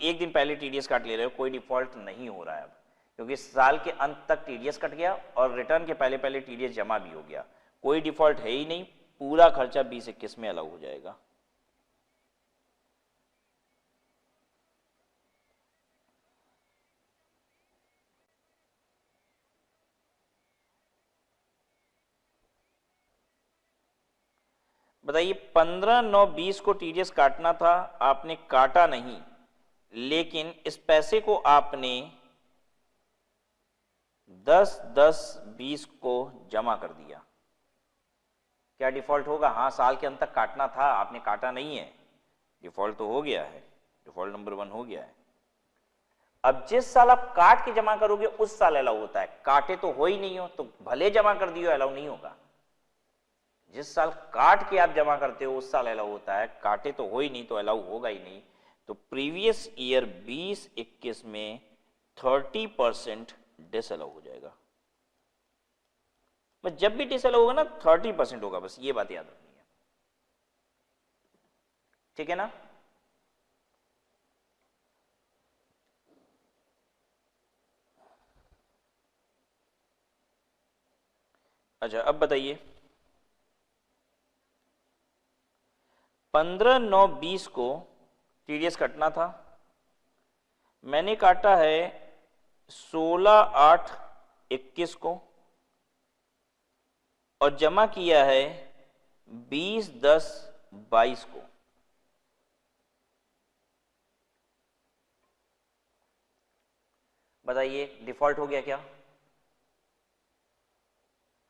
एक दिन पहले टीडीएस काट ले रहे हो, कोई डिफॉल्ट नहीं हो रहा है। अब क्योंकि साल के अंत तक टीडीएस कट गया और रिटर्न के पहले पहले टीडीएस जमा भी हो गया, कोई डिफॉल्ट है ही नहीं, पूरा खर्चा 20-21 में अलाउ हो जाएगा। बताइए 15/9/20 को टीडीएस काटना था, आपने काटा नहीं, लेकिन इस पैसे को आपने 10/10/20 को जमा कर दिया, क्या डिफॉल्ट होगा? हाँ, साल के अंत तक काटना था, आपने काटा नहीं है, डिफॉल्ट तो हो गया है, डिफॉल्ट नंबर 1 हो गया है। अब जिस साल आप काट के जमा करोगे उस साल अलाउ होता है, काटे तो हो ही नहीं हो तो भले जमा कर दियो अलाउ नहीं होगा। जिस साल काट के आप जमा करते हो उस साल अलाउ होता है, काटे तो हो ही नहीं तो अलाउ होगा ही नहीं। तो प्रीवियस ईयर 20-21 में 30% डिसअलाउ हो जाएगा। बस जब भी डिसअलाउ होगा ना 30% होगा, बस ये बात याद रखनी है, ठीक है ना। अच्छा अब बताइए 15/9/20 को टीडीएस कटना था, मैंने काटा है 16/8/21 को और जमा किया है 20/10/22 को। बताइए डिफॉल्ट हो गया क्या?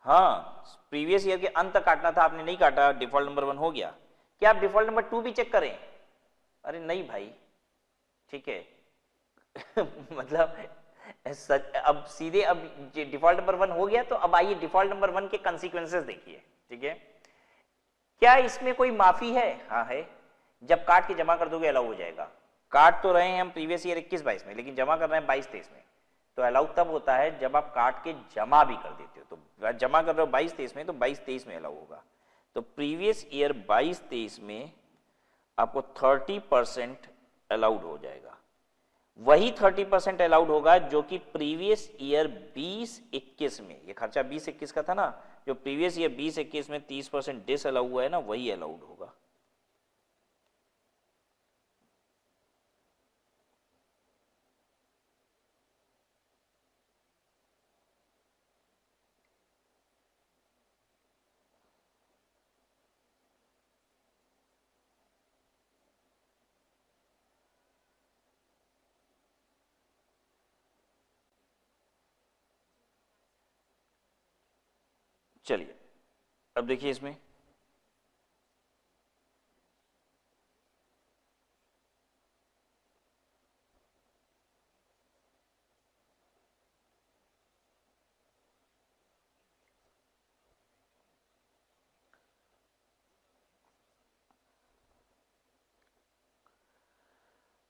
हाँ, प्रीवियस ईयर के अंत तक काटना था, आपने नहीं काटा, डिफॉल्ट नंबर 1 हो गया। क्या आप डिफॉल्ट नंबर 2 भी चेक करें? अरे नहीं भाई, ठीक है मतलब अब सीधे अब डिफॉल्ट नंबर 1 हो गया, तो अब आइए डिफॉल्ट नंबर 1 के कंसीक्वेंसेस देखिए, ठीक है। क्या इसमें कोई माफी है? हाँ है, जब काट के जमा कर दोगे अलाउ हो जाएगा। काट तो रहे हैं हम प्रीवियस ईयर 21-22 में, लेकिन जमा कर रहे हैं 22-23 में, तो अलाउ तब होता है जब आप काट के जमा भी कर देते हो। तो जमा कर रहे हो 22-23 में, तो 22-23 में अलाउ होगा। तो प्रीवियस ईयर 22-23 में आपको 30% अलाउड हो जाएगा, वही 30% अलाउड होगा जो कि प्रीवियस ईयर 20-21 में, ये खर्चा 20-21 का था ना, जो प्रीवियस ईयर 20-21 में 30% डिस अलाउ हुआ है ना, वही अलाउड होगा। चलिए अब देखिए इसमें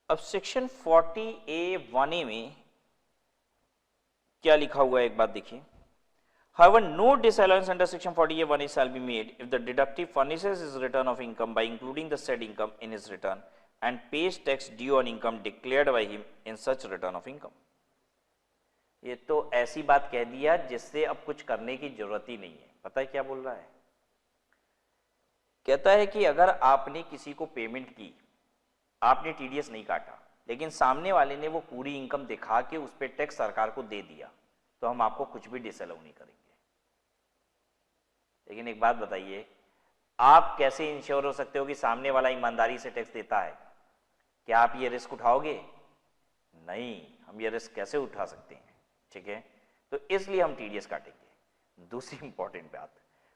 अब सेक्शन 40A(1)(a) में क्या लिखा हुआ है एक बात देखिए। However, no disallowance under section 40A(1)(a) shall be made if the deductive furnishes his return of income by including the said income in his return and pays tax due on income declared by him in such return of income। ये तो ऐसी बात कह दिया जिससे अब कुछ करने की जरूरत ही नहीं है। पता है क्या बोल रहा है? कहता है कि अगर आपने किसी को पेमेंट की, आपने टीडीएस नहीं काटा, लेकिन सामने वाले ने वो पूरी इनकम दिखा के उस पर टैक्स सरकार को दे दिया, तो हम आपको कुछ भी डिसअलाउ नहीं करेंगे। लेकिन एक बात बताइए, आप कैसे इंश्योर हो सकते हो कि सामने वाला ईमानदारी से टैक्स देता है? क्या आप ये रिस्क उठाओगे? नहीं, हम ये रिस्क कैसे उठा सकते हैं? ठीक है, तो इसलिए हम टीडीएस काटेंगे। दूसरी इंपॉर्टेंट बात,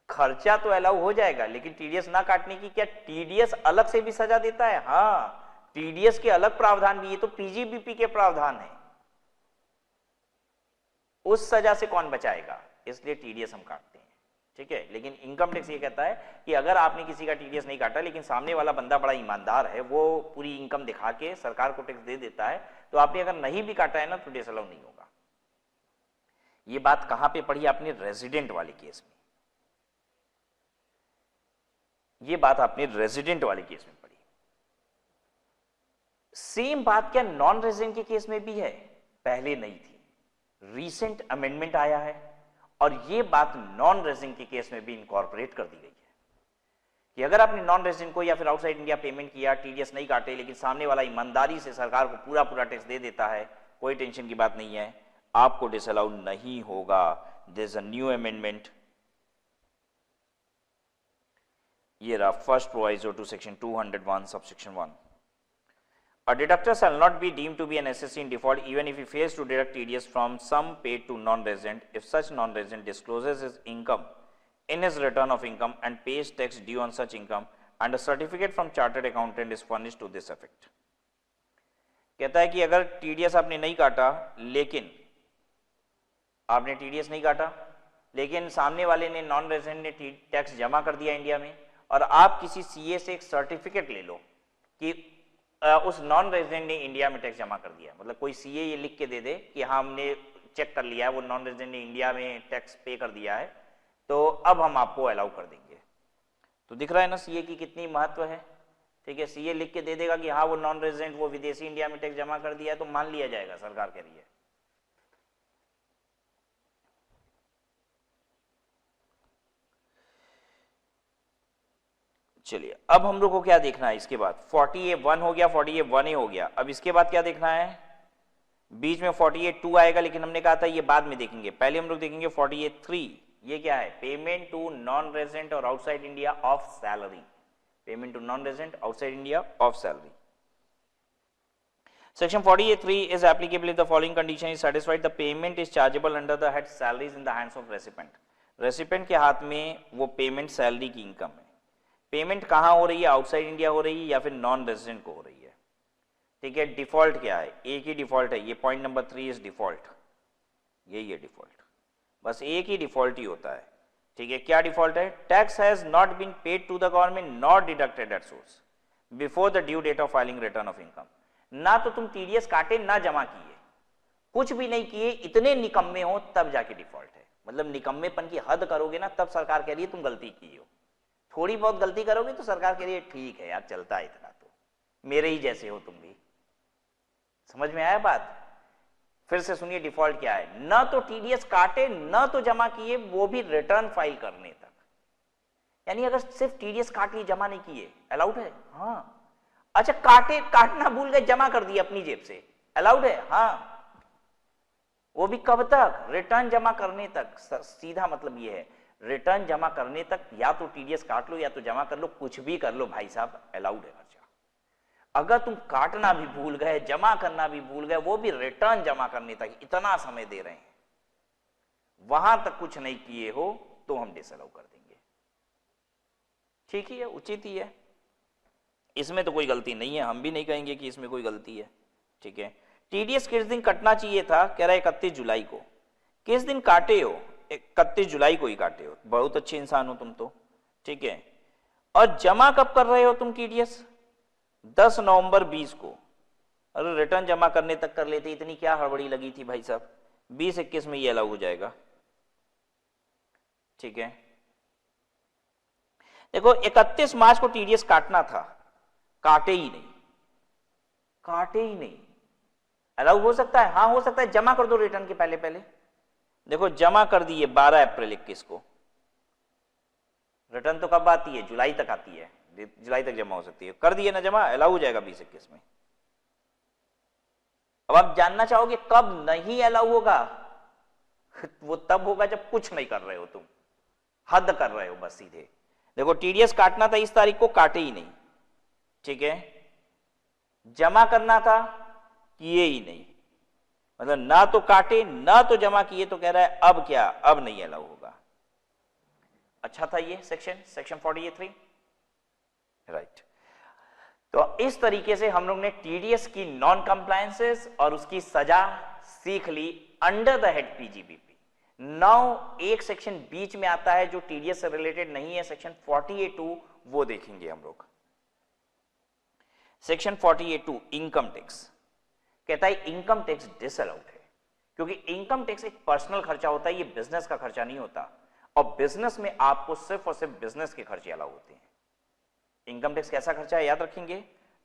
खर्चा तो अलाउ हो जाएगा, लेकिन टीडीएस ना काटने की क्या टीडीएस अलग से भी सजा देता है? हाँ, टीडीएस के अलग प्रावधान भी, ये तो पीजीबीपी के प्रावधान है, उस सजा से कौन बचाएगा? इसलिए टीडीएस हम काटते हैं, ठीक है। लेकिन इनकम टैक्स ये कहता है कि अगर आपने किसी का टीडीएस नहीं काटा, लेकिन सामने वाला बंदा बड़ा ईमानदार है, वो पूरी इनकम दिखा के सरकार को टैक्स दे देता है, तो आपने अगर नहीं भी काटा है ना, तो डिसअलाउ नहीं होगा। ये बात कहां पे पढ़ी आपने? रेजिडेंट वाले केस में। ये बात आपने रेजिडेंट वाले केस में पढ़ी। सेम बात क्या नॉन रेजिडेंट के केस में भी है? पहले नहीं थी, रीसेंट अमेंडमेंट आया है और ये बात नॉन रेजिडेंट के केस में भी इनकॉर्पोरेट कर दी गई है कि अगर आपने नॉन रेजिडेंट को या फिर आउटसाइड इंडिया पेमेंट किया, टीडीएस नहीं काटे, लेकिन सामने वाला ईमानदारी से सरकार को पूरा पूरा टैक्स दे देता है, कोई टेंशन की बात नहीं है, आपको डिसअलाउ नहीं होगा। There is a new amendment, ये रहा first proviso to section 201 subsection 1। A deductor shall not be deemed to be an assessee in default even if he fails to deduct TDS from sum paid to non-resident if such non-resident discloses his income in his return of income and pays tax due on such income and a certificate from chartered accountant is furnished to this effect। कहता है कि अगर TDS आपने नहीं काटा, लेकिन आपने TDS नहीं काटा, लेकिन सामने वाले ने नॉन रेजिडेंट ने टैक्स जमा कर दिया इंडिया में, और आप किसी सीए से एक सर्टिफिकेट ले लो कि उस नॉन रेजिडेंट ने इंडिया में टैक्स जमा कर दिया, मतलब कोई सीए ये लिख के दे दे कि हाँ हमने चेक कर लिया है वो नॉन रेजिडेंट ने इंडिया में टैक्स पे कर दिया है, तो अब हम आपको अलाउ कर देंगे। तो दिख रहा है ना सीए की कितनी महत्व है। ठीक है, सीए लिख के दे देगा कि हाँ वो नॉन रेजिडेंट वो विदेशी इंडिया में टैक्स जमा कर दिया है, तो मान लिया जाएगा, सरकार कह रही है। चलिए अब हम लोग को क्या देखना है इसके बाद, 40A1 हो गया, 40A1A हो गया। अब इसके बाद क्या देखना है, बीच में 40A2 आएगा, लेकिन हमने कहा था ये बाद में देखेंगे, पहले हम लोग देखेंगे 40A3। ये क्या है, पेमेंट टू नॉन रेजिडेंट और outside India of salary, payment to non resident outside India of salary. Section 40A3 is applicable if the following condition is satisfied: the payment is chargeable under the head salaries in the hands of recipient। Recipient के हाथ में वो पेमेंट सैलरी की इनकम है। पेमेंट कहाँ हो रही है, आउटसाइड इंडिया हो रही है या फिर नॉन रेजिडेंट को हो रही है। ठीक है, डिफॉल्ट क्या है, एक ही डिफॉल्ट है, ये पॉइंट नंबर 3 इज डिफॉल्ट, यही है डिफॉल्ट, बस एक ही डिफॉल्ट ही होता है। ठीक है, क्या डिफॉल्ट है, tax has not been paid to the government not deducted at source before the due date of filing return of income. ना तो तुम टीडीएस काटे ना जमा किए, कुछ भी नहीं किए, इतने निकम्मे हो तब जाके डिफॉल्ट है। मतलब निकम्मेपन की हद करोगे ना तब सरकार कह रही है तुम गलती की हो, थोड़ी बहुत गलती करोगे तो सरकार कह रही है ठीक है यार चलता है इतना, तो मेरे ही जैसे हो तुम भी। समझ में आया बात, फिर से सुनिए डिफॉल्ट क्या है, ना तो टीडीएस काटे ना तो जमा किए, वो भी रिटर्न फाइल करने तक। यानी अगर सिर्फ टीडीएस काट लिए जमा नहीं किए अलाउड है, हाँ। अच्छा काटना भूल गए जमा कर दिए अपनी जेब से, अलाउड है, हाँ। वो भी कब तक, रिटर्न जमा करने तक। सीधा मतलब ये है रिटर्न जमा करने तक, या तो टीडीएस काट लो या तो जमा कर लो, कुछ भी कर लो भाई साहब, अलाउड है खर्चा। अगर तुम काटना भी भूल गए जमा करना भी भूल गए, वो भी रिटर्न जमा करने तक, इतना समय दे रहे हैं, वहां तक कुछ नहीं किए हो तो हम डिसअलाउ कर देंगे। ठीक ही है, उचित ही है, इसमें तो कोई गलती नहीं है, हम भी नहीं कहेंगे कि इसमें कोई गलती है। ठीक है, टीडीएस किस दिन कटना चाहिए था, कह रहा है 31 जुलाई को। किस दिन काटे हो, 31 जुलाई को ही काटे हो, बहुत अच्छे इंसान हो तुम तो। ठीक है, और जमा कब कर रहे हो तुम टीडीएस, 10 नवंबर 20 को। अरे रिटर्न जमा करने तक कर लेते, इतनी क्या हड़बड़ी लगी थी भाई साहब, 20-21 में ये अलाउ हो जाएगा। ठीक है, देखो 31 मार्च को टीडीएस काटना था, काटे ही नहीं, काटे ही नहीं। अलाउ हो सकता है, हाँ हो सकता है, जमा कर दो रिटर्न के पहले पहले। देखो जमा कर दिए 12 अप्रैल 21 को, रिटर्न तो कब आती है, जुलाई तक आती है, जुलाई तक जमा हो सकती है, कर दिए ना जमा, अलाउ हो जाएगा 20-21 में। अब आप जानना चाहोगे कब नहीं अलाउ होगा, वो तब होगा जब कुछ नहीं कर रहे हो तुम, हद कर रहे हो बस सीधे। देखो टीडीएस काटना था इस तारीख को, काटे ही नहीं। ठीक है, जमा करना था, किए ही नहीं, मतलब ना तो काटे ना तो जमा किए, तो कह रहा है अब क्या, अब नहीं अलाउ होगा। अच्छा था ये सेक्शन 40A3, राइट। तो इस तरीके से हम लोग ने टीडीएस की नॉन कंप्लायंसेस और उसकी सजा सीख ली under the head PGBP. Now एक सेक्शन बीच में आता है जो टीडीएस से रिलेटेड नहीं है, सेक्शन 40A2, वो देखेंगे हम लोग। सेक्शन 40A2 इनकम टैक्स कहता है इनकम टैक्स डिसअलाउड है, क्योंकि इनकम टैक्स एक पर्सनल खर्चा होता है, ये बिजनेस का खर्चा नहीं होता, और बिजनेस में आपको सिर्फ और सिर्फ बिजनेस के खर्चे अलाउ होते हैं। इनकम टैक्स कैसा खर्चा है याद रखेंगे,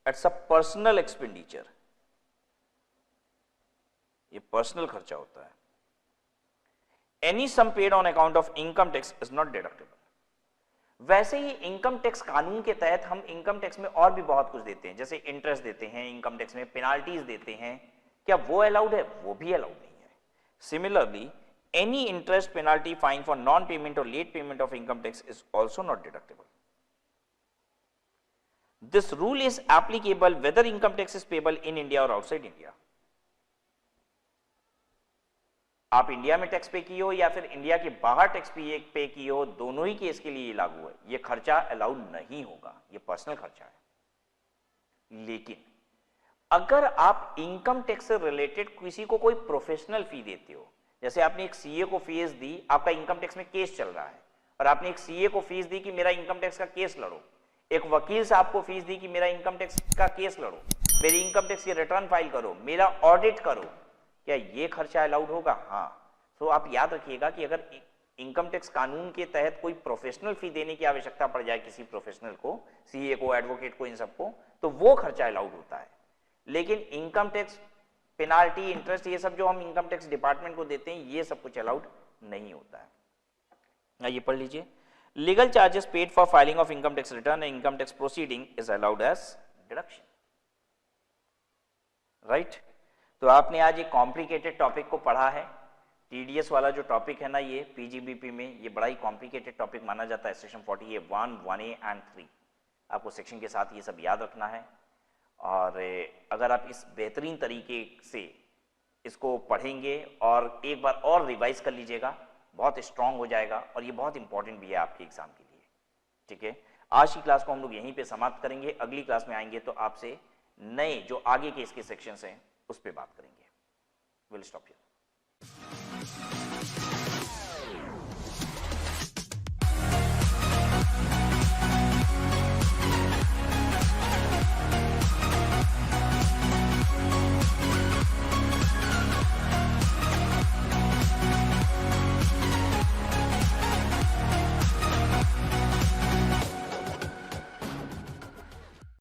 इट्स अ पर्सनल एक्सपेंडिचर, ये पर्सनल खर्चा होता है। Any sum paid on account of income tax is not deductible. वैसे ही इनकम टैक्स कानून के तहत हम इनकम टैक्स में और भी बहुत कुछ देते हैं, जैसे इंटरेस्ट देते हैं, इनकम टैक्स में पेनाल्टीज देते हैं, क्या वो अलाउड है? वो भी अलाउड नहीं है। Similarly any interest, penalty, fine for non-payment or late payment of income tax is also not deductible. This rule is applicable whether income tax is payable in India or outside India. आप इंडिया में टैक्स पे की हो या फिर इंडिया के बाहर टैक्स पे की हो, दोनों ही केस के लिए ये लागू है। ये खर्चा अलाउड नहीं होगा, ये पर्सनल खर्चा है। लेकिन अगर आप इनकम टैक्स से रिलेटेड किसी को कोई प्रोफेशनल फी देते हो, जैसे आपने एक सीए को फीस दी, आपका इनकम टैक्स में केस चल रहा है और आपने एक सीए को फीस दी कि मेरा इनकम टैक्स का केस लड़ो, एक वकील से आपको फीस दी कि मेरा इनकम टैक्स का केस लड़ो, मेरी इनकम टैक्स की रिटर्न फाइल करो, मेरा ऑडिट करो, क्या ये खर्चा अलाउड होगा? हाँ। तो आप याद रखिएगा कि अगर इनकम टैक्स कानून के तहत कोई प्रोफेशनल फी देने की आवश्यकता पड़ जाए किसी प्रोफेशनल को, सीए को, एडवोकेट को, इन सबको, तो वो खर्चा अलाउड होता है। लेकिन इनकम टैक्स, पेनाल्टी, इंटरेस्ट, ये सब जो हम इनकम टैक्स डिपार्टमेंट को देते हैं, ये सब कुछ अलाउड नहीं होता है। ये पढ़ लीजिए, legal charges paid for filing of income tax return and income tax proceeding is allowed as deduction. Right. तो आपने आज एक कॉम्प्लिकेटेड टॉपिक को पढ़ा है। टीडीएस वाला जो टॉपिक है ना, ये पीजीबीपी में ये बड़ा ही कॉम्प्लिकेटेड टॉपिक माना जाता है। सेक्शन 40A 1, 1A एंड 3, आपको सेक्शन के साथ ये सब याद रखना है। और अगर आप इस बेहतरीन तरीके से इसको पढ़ेंगे और एक बार और रिवाइज कर लीजिएगा, बहुत स्ट्रांग हो जाएगा और ये बहुत इंपॉर्टेंट भी है आपके एग्जाम के लिए। ठीक है, आज की क्लास को हम लोग यहीं पे समाप्त करेंगे। अगली क्लास में आएंगे तो आपसे नए जो आगे के इसके सेक्शंस हैं उस पर बात करेंगे। Will stop here.